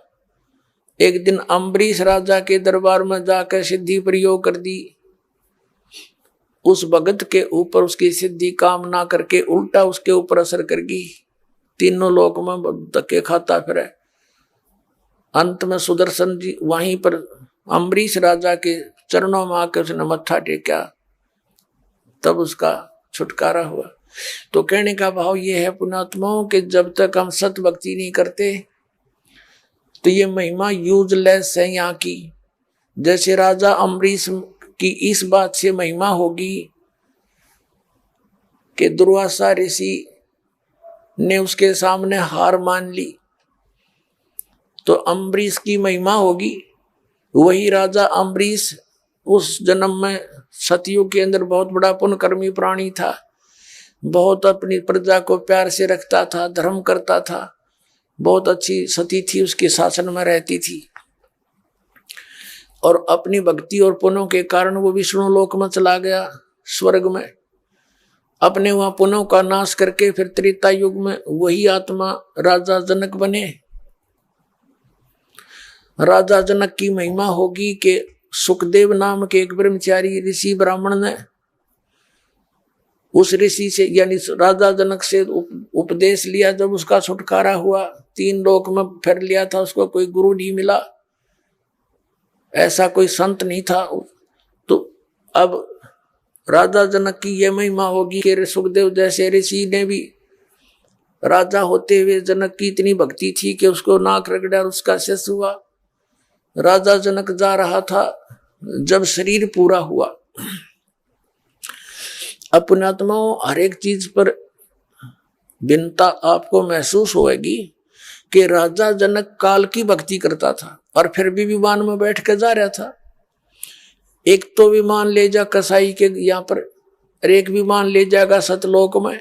एक दिन अम्बरीश राजा के दरबार में जाकर सिद्धि प्रयोग कर दी। उस भगत के ऊपर उसकी सिद्धि काम ना करके उल्टा उसके ऊपर असर कर गई। तीनों लोक में धक्के खाता फिरे। अंत में सुदर्शन जी वहीं पर अम्बरीश राजा के चरणों में आकर उसने मत्था टेका, तब उसका छुटकारा हुआ। तो कहने का भाव ये है पुण्यात्माओं कि जब तक हम सत भक्ति नहीं करते तो ये महिमा यूजलेस है यहाँ की। जैसे राजा अम्बरीश की इस बात से महिमा होगी कि दुर्वासा ऋषि ने उसके सामने हार मान ली, तो अम्बरीश की महिमा होगी। वही राजा अम्बरीश उस जन्म में सतयुग के अंदर बहुत बड़ा पुण्यकर्मी प्राणी था, बहुत अपनी प्रजा को प्यार से रखता था, धर्म करता था, बहुत अच्छी सती थी, उसके शासन में रहती थी। और अपनी भक्ति और पुण्यों के कारण वो विष्णु लोक में चला गया, स्वर्ग में। अपने वहां पुण्यों का नाश करके फिर त्रेता युग में वही आत्मा राजा जनक बने। राजा जनक की महिमा होगी कि सुखदेव नाम के एक ब्रह्मचारी ऋषि ब्राह्मण ने उस ऋषि से यानी राजा जनक से उपदेश लिया। जब उसका छुटकारा हुआ, 3 लोक में फिर लिया था, उसको कोई गुरु नहीं मिला, ऐसा कोई संत नहीं था। तो अब राजा जनक की यह महिमा होगी कि सुखदेव जैसे ऋषि ने भी राजा होते हुए जनक की इतनी भक्ति थी कि उसको नाक रगड़ा और उसका शेष हुआ। राजा जनक जा रहा था, जब शरीर पूरा हुआ। अब पुण्यात्माओं, हर एक चीज पर भिन्नता आपको महसूस होगी कि राजा जनक काल की भक्ति करता था और फिर भी विमान में बैठ कर जा रहा था। एक तो विमान ले जा कसाई के यहाँ पर, और एक विमान ले जाएगा सतलोक में।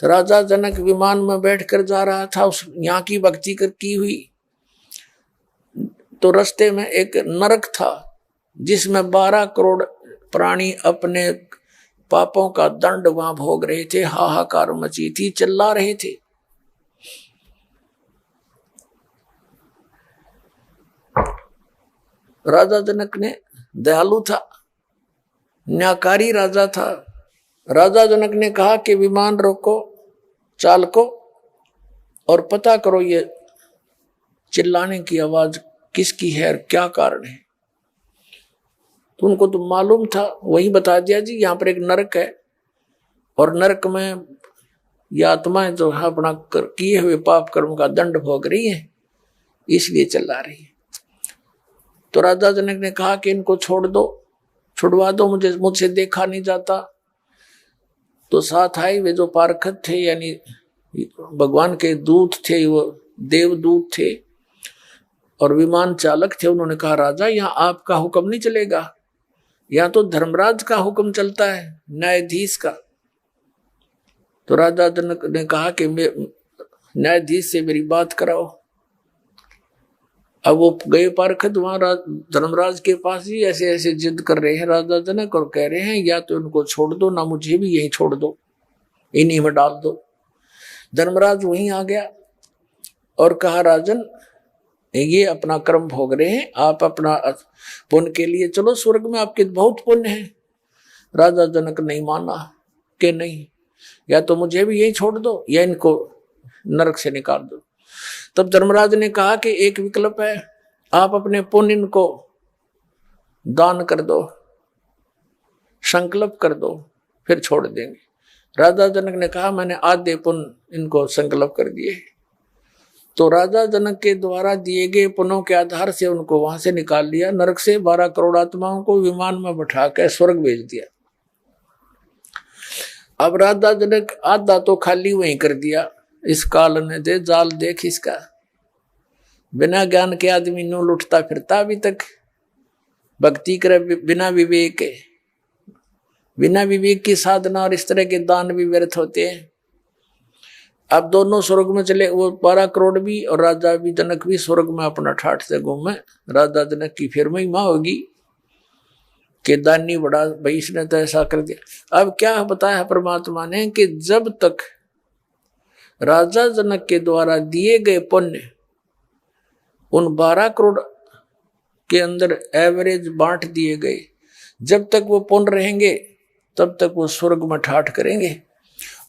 तो राजा जनक विमान में बैठकर जा रहा था, उस यहाँ की भक्ति की हुई। तो रास्ते में एक नरक था जिसमें 12 करोड़ प्राणी अपने पापों का दंड वहां भोग रहे थे। हाहाकार मची थी, चिल्ला रहे थे। राजा जनक ने दयालु था, न्यायकारी राजा था। राजा जनक ने कहा कि विमान रोको, चालको, और पता करो ये चिल्लाने की आवाज किसकी है और क्या कारण है। तो उनको तो मालूम था, वही बता दिया जी यहाँ पर एक नरक है और नरक में ये आत्माएं जो अपना किए हुए पाप कर्म का दंड भोग रही है, इसलिए चिल्ला रही है। तो राजा जनक ने कहा कि इनको छोड़ दो, छुड़वा दो, मुझसे देखा नहीं जाता। तो साथ आए वे जो पारखत थे, यानी भगवान के दूत थे, वो देवदूत थे और विमान चालक थे। उन्होंने कहा राजा यहाँ आपका हुक्म नहीं चलेगा, यहाँ तो धर्मराज का हुक्म चलता है, न्यायाधीश का। तो राजा जनक ने कहा कि न्यायाधीश से मेरी बात कराओ। अब वो गए पारखत वहां धर्मराज के पास ही, ऐसे ऐसे जिद कर रहे हैं राजा जनक और कह रहे हैं या तो इनको छोड़ दो, ना मुझे भी यहीं छोड़ दो, इन्हीं में डाल दो। धर्मराज वहीं आ गया और कहा राजन ये अपना कर्म भोग रहे हैं, आप अपना पुण्य के लिए चलो, स्वर्ग में आपके बहुत पुण्य है। राजा जनक नहीं माना कि नहीं, या तो मुझे भी यही छोड़ दो या इनको नरक से निकाल दो। तब धर्मराज ने कहा कि एक विकल्प है, आप अपने पुण्य इनको दान कर दो, संकल्प कर दो, फिर छोड़ देंगे। राजा जनक ने कहा मैंने आधे पुण्य इनको संकल्प कर दिए। तो राजा जनक के द्वारा दिए गए पुण्यों के आधार से उनको वहां से निकाल लिया, नरक से 12 करोड़ आत्माओं को विमान में बैठा कर स्वर्ग भेज दिया। अब राजा जनक आधा तो खाली वहीं कर दिया। इस काल ने दे जाल देख इसका, बिना ज्ञान के आदमी नो लुटता फिरता अभी तक, भक्ति करे बिना विवेक के, बिना विवेक की साधना और इस तरह के दान भी व्यर्थ होते हैं। अब दोनों स्वर्ग में चले, वो 12 करोड़ भी और राजा भी जनक भी स्वर्ग में अपना ठाठ से घूमे। राजा जनक की फिर महिमा होगी कि दानी बड़ा भाई, इसने तो ऐसा कर दिया। अब क्या बताया परमात्मा ने कि जब तक राजा जनक के द्वारा दिए गए पुण्य उन 12 करोड़ के अंदर एवरेज बांट दिए गए। जब तक वो पुण्य रहेंगे तब तक वो स्वर्ग में ठाठ करेंगे,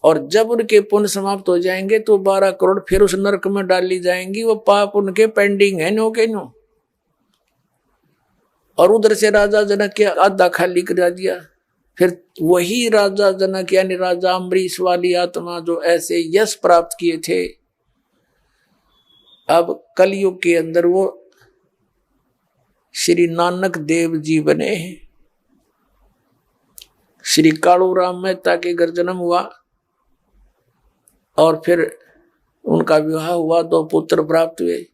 और जब उनके पुण्य समाप्त हो जाएंगे तो 12 करोड़ फिर उस नरक में डाली जाएंगी। वो पाप उनके पेंडिंग है नो के नो। और उधर से राजा जनक के आधा खाली करा दिया। फिर वही राजा जनक यानी राजा अम्बरीश वाली आत्मा जो ऐसे यश प्राप्त किए थे, अब कलयुग के अंदर वो श्री नानक देव जी बने हैं। श्री कालू राम मेहता के घर जन्म हुआ और फिर उनका विवाह हुआ, 2 पुत्र प्राप्त हुए।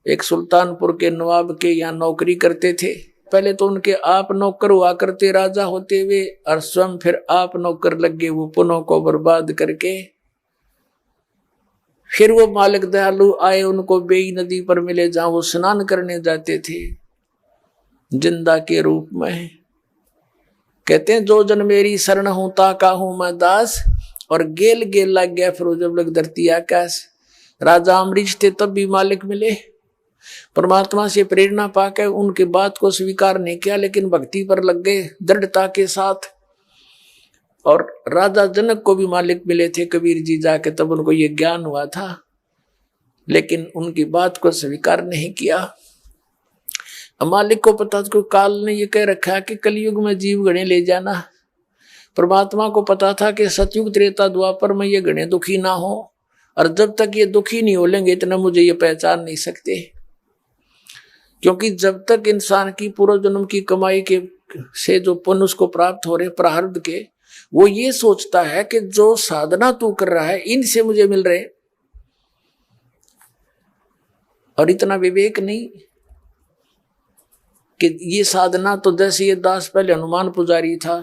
एक सुल्तानपुर के नवाब के यहाँ नौकरी करते थे। पहले तो उनके आप नौकर हुआ करते राजा होते हुए, और स्वयं फिर आप नौकर लग गए वो पुनों को बर्बाद करके। फिर वो मालिक दयालु आए, उनको बेई नदी पर मिले जहां वो स्नान करने जाते थे जिंदा के रूप में। कहते हैं जो जन मेरी शरण हूं ताका हूं मैं दास, और गेल गेल लग गया फिर जब लग धरती आकाश। राजा अम्बरीश थे तब भी मालिक मिले, परमात्मा से प्रेरणा पाकर उनकी बात को स्वीकार नहीं किया, लेकिन भक्ति पर लग गए दृढ़ता के साथ। और राजा जनक को भी मालिक मिले थे कबीर जी जाके, तब उनको ये ज्ञान हुआ था, लेकिन उनकी बात को स्वीकार नहीं किया। मालिक को पता था, काल ने ये कह रखा है कि कलयुग में जीव गणे ले जाना। परमात्मा को पता था कि सतयुग त्रेता द्वापर में ये गणे दुखी ना हो, और जब तक ये दुखी नहीं हो लेंगे इतना मुझे ये पहचान नहीं सकते। क्योंकि जब तक इंसान की पूर्व जन्म की कमाई के से जो पुण्य उसको प्राप्त हो रहे प्रारब्ध के, वो ये सोचता है कि जो साधना तू कर रहा है इनसे मुझे मिल रहे, और इतना विवेक नहीं कि ये साधना तो जैसे ये दास पहले हनुमान पुजारी था,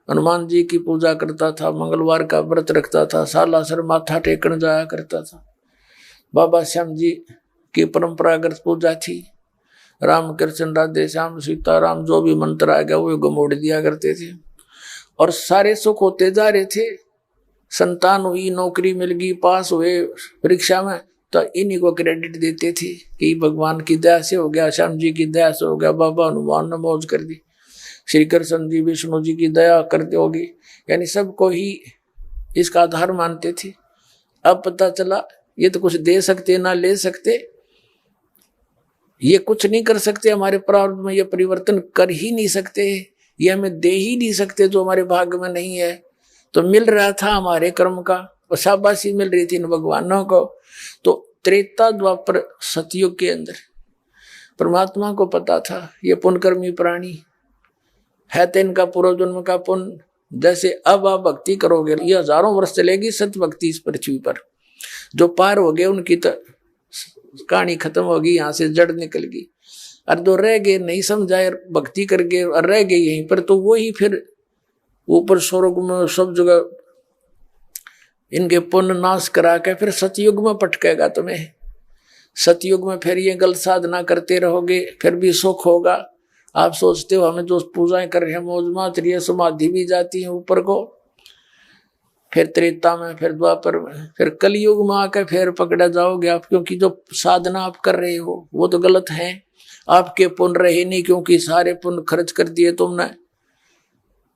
हनुमान जी की पूजा करता था, मंगलवार का व्रत रखता था, सालासर माथा टेकन जाया करता था। बाबा श्याम जी की परंपरागत पूजा थी। राम कृष्ण राधे श्याम सीताराम जो भी मंत्र आ गया वो गमोड़ दिया करते थे, और सारे सुख होते जा रहे थे। संतान हुई, नौकरी मिल गई, पास हुए परीक्षा में, तो इन्हीं को क्रेडिट देते थे कि भगवान की दया से हो गया, श्याम जी की दया से हो गया, बाबा हनुमान ने मौज कर दी, श्री कृष्ण जी विष्णु जी की दया करते होगी, यानी सबको ही इसका आधार मानते थे। अब पता चला ये तो कुछ दे सकते ना ले सकते, ये कुछ नहीं कर सकते, हमारे प्रारब्ध में ये परिवर्तन कर ही नहीं सकते, ये हमें दे ही नहीं सकते जो हमारे भाग्य में नहीं है। तो मिल रहा था हमारे कर्म का, और शाबाशी मिल रही थी इन भगवानों को। तो त्रेता द्वापर सतयुग के अंदर परमात्मा को पता था ये पुण्यकर्मी प्राणी है, तो इनका पूर्व जन्म का पुण्य, जैसे अब आप भक्ति करोगे ये हजारों वर्ष चलेगी सत्य भक्ति इस पृथ्वी पर। जो पार हो गए उनकी तो कहानी खत्म होगी, यहाँ से जड़ निकल गई। और जो रह गए नहीं समझाए भक्ति कर गए और रह गए यहीं पर, तो वही फिर ऊपर स्वर्ग में सब जगह इनके पुण्य नाश करा के फिर सतयुग में पटकेगा तुम्हें। सतयुग में फिर ये गलत साधना करते रहोगे, फिर भी सुख होगा। आप सोचते हो हमें जो पूजाएं कर रहे हैं मौज माच रही है, समाधि भी जाती है ऊपर को, फिर त्रेता में, फिर द्वापर में, फिर कलयुग में आकर फिर पकड़ा जाओगे आप, क्योंकि जो साधना आप कर रहे हो वो तो गलत है। आपके पुण्य रहे नहीं, क्योंकि सारे पुण्य खर्च कर दिए तुमने।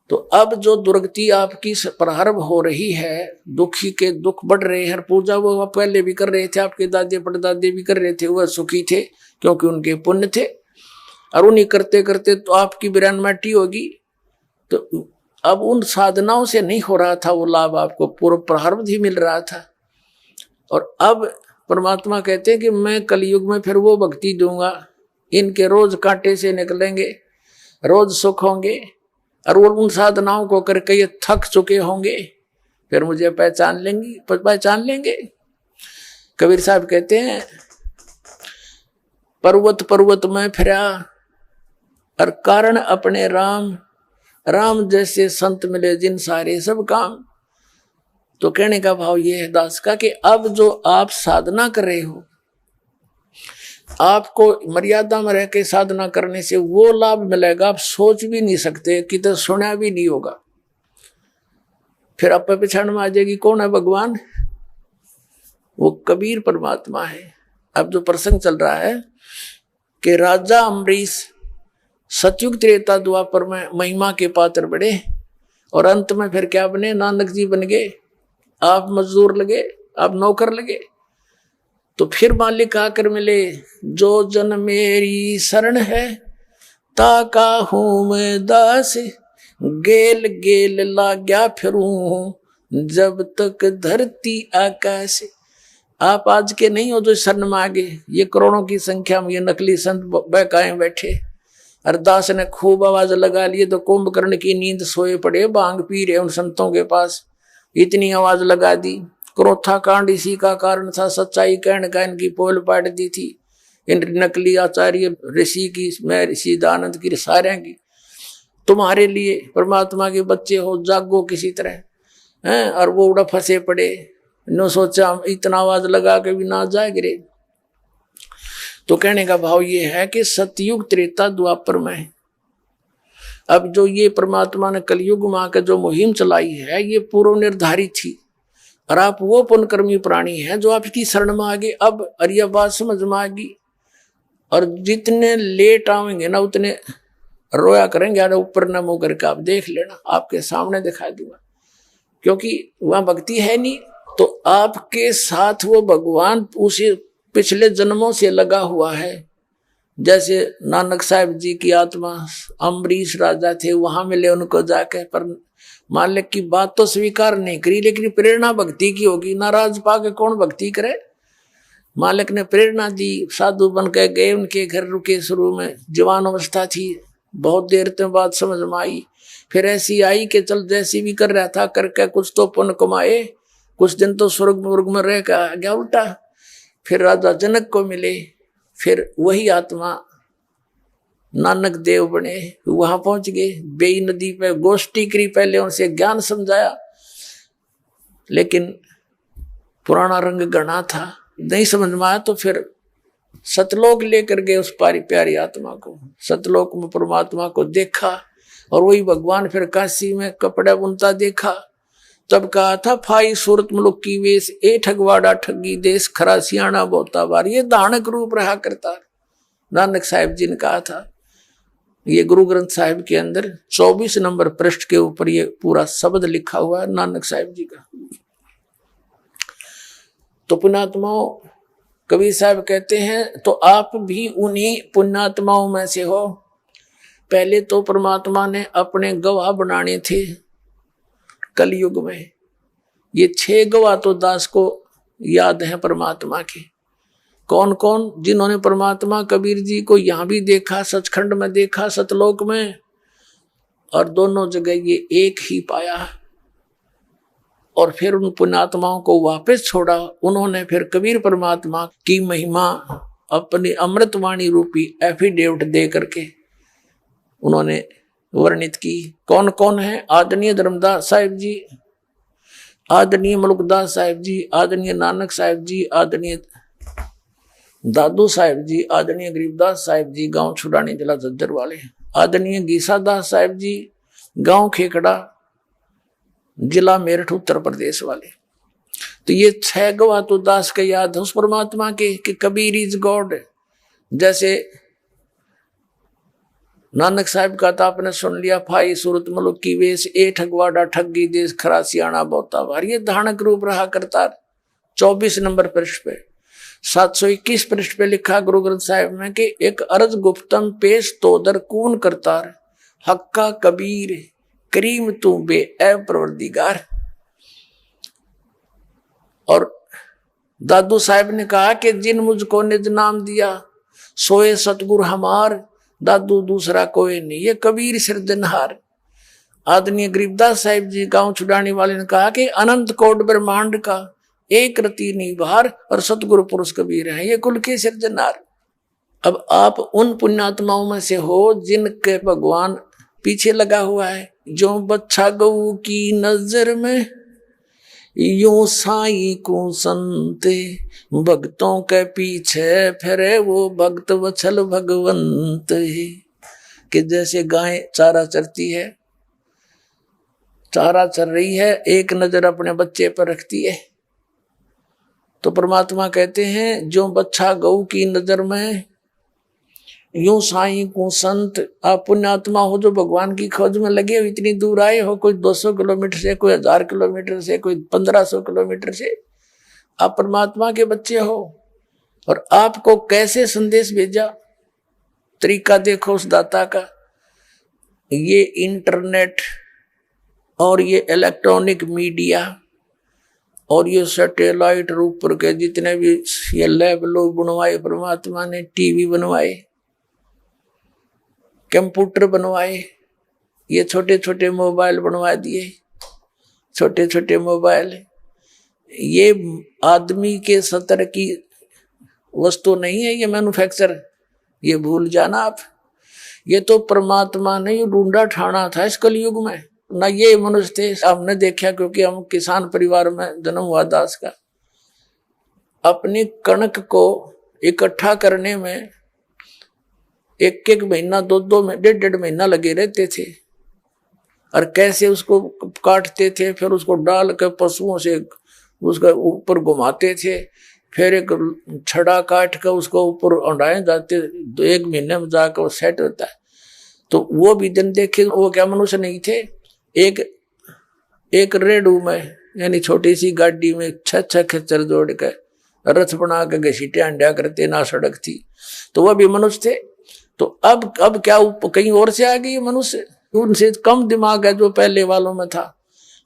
तो अब जो दुर्गति आपकी प्रारंभ हो रही है, दुखी के दुख बढ़ रहे हैं। पूजा वो पहले भी कर रहे थे, आपके दादे परदादे भी कर रहे थे, वह सुखी थे क्योंकि उनके पुण्य थे, और उन्हीं करते करते तो आपकी बिरानमाटी होगी। तो अब उन साधनाओं से नहीं हो रहा था वो लाभ, आपको पूर्व प्रारब्ध ही मिल रहा था। और अब परमात्मा कहते हैं कि मैं कलयुग में फिर वो भक्ति दूंगा, इनके रोज कांटे से निकलेंगे, रोज सुख होंगे, और वो उन साधनाओं को करके ये थक चुके होंगे, फिर मुझे पहचान लेंगे। कबीर साहब कहते हैं पर्वत पर्वत में फिरा और कारण अपने राम, राम जैसे संत मिले जिन सारे सब काम। तो कहने का भाव ये है दास का कि अब जो आप साधना कर रहे हो, आपको मर्यादा में रह के साधना करने से वो लाभ मिलेगा आप सोच भी नहीं सकते, कि तो सुना भी नहीं होगा। फिर आप पहचान में आ जाएगी कौन है भगवान, वो कबीर परमात्मा है। अब जो प्रसंग चल रहा है कि राजा अम्बरीश सतयुग त्रेता द्वापर में महिमा के पात्र बड़े और अंत में फिर क्या बने, नानक जी बन गए। आप मजदूर लगे, आप नौकर लगे। तो फिर मालिक आकर मिले, जो जन मेरी शरण है ताका हूं मैं दास, गेल गेल लाग्या फिरूं जब तक धरती आकाश। आप आज के नहीं हो जो शरण में आगे, ये करोड़ों की संख्या में ये नकली संत बहकाए बैठे। अरदास ने खूब आवाज लगा लिए तो कुंभकर्ण की नींद सोए पड़े, भांग पी रहे उन संतों के पास, इतनी आवाज लगा दी। क्रोथा कांड इसी का कारण था, सच्चाई कहने का इनकी पोल पाट दी थी। इन नकली आचार्य ऋषि की, मैं ऋषि दानंद की, सारे की। तुम्हारे लिए परमात्मा के बच्चे हो, जागो किसी तरह हैं। और वो उड़ा फंसे पड़े, नो सोचा इतना आवाज लगा के भी ना जाए गिरे। तो कहने का भाव ये है कि सतयुग त्रेता द्वापर में अब जो ये परमात्मा ने कलयुग में आकर जो मुहिम चलाई है, ये पूर्व निर्धारित थी। और आप वो पुण्यकर्मी प्राणी हैं जो आपकी शरण में आगे अब अरिया बात समझ में आएगी। और जितने लेट आवेंगे ना उतने रोया करेंगे, अरे ऊपर न मुंह करके आप देख लेना, आपके सामने दिखा दूंगा। क्योंकि वहां भक्ति है नहीं, तो आपके साथ वो भगवान उसी पिछले जन्मों से लगा हुआ है। जैसे नानक साहब जी की आत्मा अम्बरीश राजा थे, वहां मिले उनको जाके, पर मालिक की बात तो स्वीकार नहीं करी, लेकिन प्रेरणा भक्ति की होगी। नाराज पाके कौन भक्ति करे। मालिक ने प्रेरणा दी, साधु बन के गए, उनके घर रुके। शुरू में जवान अवस्था थी, बहुत देर तक बात समझ में आई। फिर ऐसी आई कि चल जैसी भी कर रहा था करके कुछ तो पुण्य कमाए, कुछ दिन तो स्वर्ग में रह गया उल्टा। फिर राजा जनक को मिले, फिर वही आत्मा नानक देव बने, वहां पहुंच गए। बेई नदी पे गोष्ठी करी, पहले उनसे ज्ञान समझाया, लेकिन पुराना रंग गणा था, नहीं समझ में आया। तो फिर सतलोक लेकर गए उस प्यारी आत्मा को। सतलोक में परमात्मा को देखा, और वही भगवान फिर काशी में कपड़ा बुनता देखा। तब कहा था, फाई सूरत मुलुक की वेश, ए ठगवाड़ा ठगी देश, खरा सियाणा बोता बार। ये दानक रूप रहा करता, नानक साहिब जी ने कहा था। ये गुरु ग्रंथ साहिब के अंदर 24 नंबर पृष्ठ के ऊपर ये पूरा शब्द लिखा हुआ है नानक साहिब जी का। तो पुण्यात्माओं, कबीर साहब कहते हैं, तो आप भी उन्हीं पुण्यात्माओं में से हो। पहले तो परमात्मा ने अपने गवाह बनाने थे कलयुग में। ये 6 गवाह तो दास को याद है परमात्मा के। कौन कौन? जिन्होंने परमात्मा कबीर जी को यहां भी देखा, सचखंड में देखा, सतलोक में, और दोनों जगह ये एक ही पाया। और फिर उन पुण्यात्माओं को वापस छोड़ा। उन्होंने फिर कबीर परमात्मा की महिमा अपनी अमृतवाणी रूपी एफिडेविट दे करके उन्होंने वर्णित की। कौन कौन है? आदरणीय धर्मदास साहिब जी, आदरणीय मलुकदास साहिब जी, आदरणीय नानक साहिब जी, आदरणीय दादू साहिब जी, आदरणीय गरीबदास साहिब जी, गांव छुड़ानी जिला झज्जर वाले, आदरणीय गीसादास साहिब जी, गांव खेकड़ा जिला मेरठ उत्तर प्रदेश वाले। तो ये 6 गवाह तो दास के याद है उस परमात्मा के कि कबीर इज गॉड। जैसे नानक साहिब का तो आपने सुन लिया, फाई सूरत मुलुक की वेश, ए ठगवाड़ा ठगी देश, खरा सियाणा बोता बार। ये धानक रूप रहा करता। 24 नंबर पृष्ठ पे 721 पृष्ठ पे लिखा गुरु ग्रंथ साहिब में कि एक अर्ज गुप्तम पेश तो दर कून करतार, हक्का कबीर करीम तू बे ए परवरदिगार। और दादू साहिब ने कहा कि जिन मुझको निज नाम दिया सोए सतगुरु हमार, दादू दूसरा कोई नहीं, ये कबीर सिरजनहार। आदरणीय गरीबदास साहिब जी गांव छुड़ाने वाले ने कहा कि अनंत कोट ब्रह्मांड का एक रति निभार और सतगुरु पुरुष कबीर हैं, ये कुल के सिरजनहार। अब आप उन पुण्यात्माओं में से हो जिनके भगवान पीछे लगा हुआ है। जो बच्चा गऊ की नजर में यूं साई को संते, भक्तों के पीछे फिरे वो भक्त वत्सल भगवंत ही। कि जैसे गाय चारा चरती है, चारा चर रही है, एक नजर अपने बच्चे पर रखती है, तो परमात्मा कहते हैं जो बच्चा गऊ की नजर में, यूं साईं को संत। आप पुण्यात्मा हो जो भगवान की खोज में लगे हो, इतनी दूर आए हो, कोई 200 किलोमीटर से, कोई 1000 किलोमीटर से, कोई 1500 किलोमीटर से, आप परमात्मा के बच्चे हो। और आपको कैसे संदेश भेजा, तरीका देखो उस दाता का। ये इंटरनेट और ये इलेक्ट्रॉनिक मीडिया और ये सैटेलाइट रूप पर के जितने भी ये लैब लोग बनवाए परमात्मा ने, टीवी बनवाए, कंप्यूटर बनवाए, ये छोटे छोटे मोबाइल बनवा दिए, छोटे छोटे मोबाइल। ये आदमी के स्तर की वस्तु नहीं है, ये मैन्युफैक्चर, ये भूल जाना आप। ये तो परमात्मा ने ढूंढा ठाना था इस कलयुग में, ना ये मनुष्य थे। हमने देखा, क्योंकि हम किसान परिवार में जन्म हुआ दास का। अपनी कणक को इकट्ठा करने में एक एक महीना, दो में, डेढ़ महीना लगे रहते थे। और कैसे उसको काटते थे, फिर उसको डाल कर पशुओं से उसका ऊपर घुमाते थे, फिर एक छड़ा काट कर उसको ऊपर उड़ाए जाते, 1 महीने में जाकर वो सेट होता है। तो वो भी दिन देखे, वो क्या मनुष्य नहीं थे। एक रेडू में, यानी छोटी सी गाड़ी में 6 खच्चर जोड़ कर रथ बना के घसीटे अंडा करते, ना सड़क थी, तो वह भी मनुष्य थे। तो अब क्या कहीं और से आ गई मनुष्य, उनसे कम दिमाग है जो पहले वालों में था।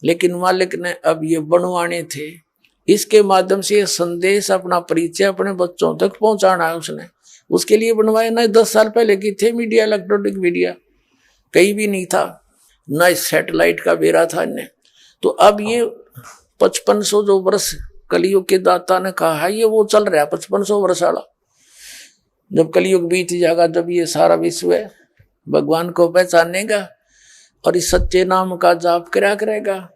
लेकिन मालिक ने अब ये बनवाने थे, इसके माध्यम से ये संदेश, अपना परिचय अपने बच्चों तक पहुंचाना है उसने। उसके लिए बनवाए ना 10 साल पहले की थे मीडिया, इलेक्ट्रॉनिक मीडिया कहीं भी नहीं था, ना इस सैटेलाइट का बेरा था इन्हें। तो अब ये 5500 जो वर्ष कलयुग के दाता ने कहा है, ये वो चल रहा है 5500 वर्ष वाला। जब कलयुग बीत जाएगा, जब ये सारा विश्व है भगवान को पहचानेगा और इस सच्चे नाम का जाप करा करेगा,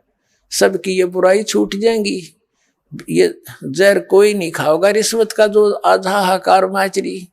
सबकी ये बुराई छूट जाएंगी। ये जहर कोई नहीं खाओगा, रिश्वत का जो आधा हाकार माचरी।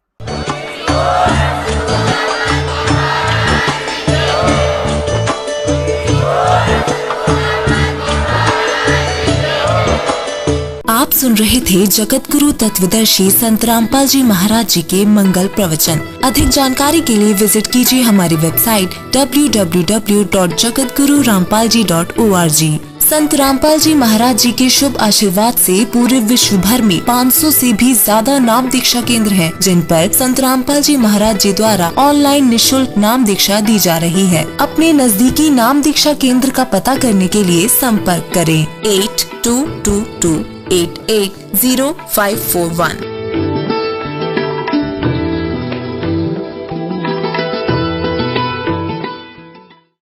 आप सुन रहे थे जगत गुरु तत्वदर्शी संत रामपाल जी महाराज जी के मंगल प्रवचन। अधिक जानकारी के लिए विजिट कीजिए हमारी वेबसाइट www.jagatgururampalji.org। संत रामपाल जी महाराज जी के शुभ आशीर्वाद से पूरे विश्व भर में 500 से भी ज्यादा नाम दीक्षा केंद्र हैं, जिन पर संत रामपाल जी महाराज जी द्वारा ऑनलाइन निशुल्क नाम दीक्षा दी जा रही है। अपने नजदीकी नाम दीक्षा केंद्र का पता करने के लिए संपर्क करें 8222880541।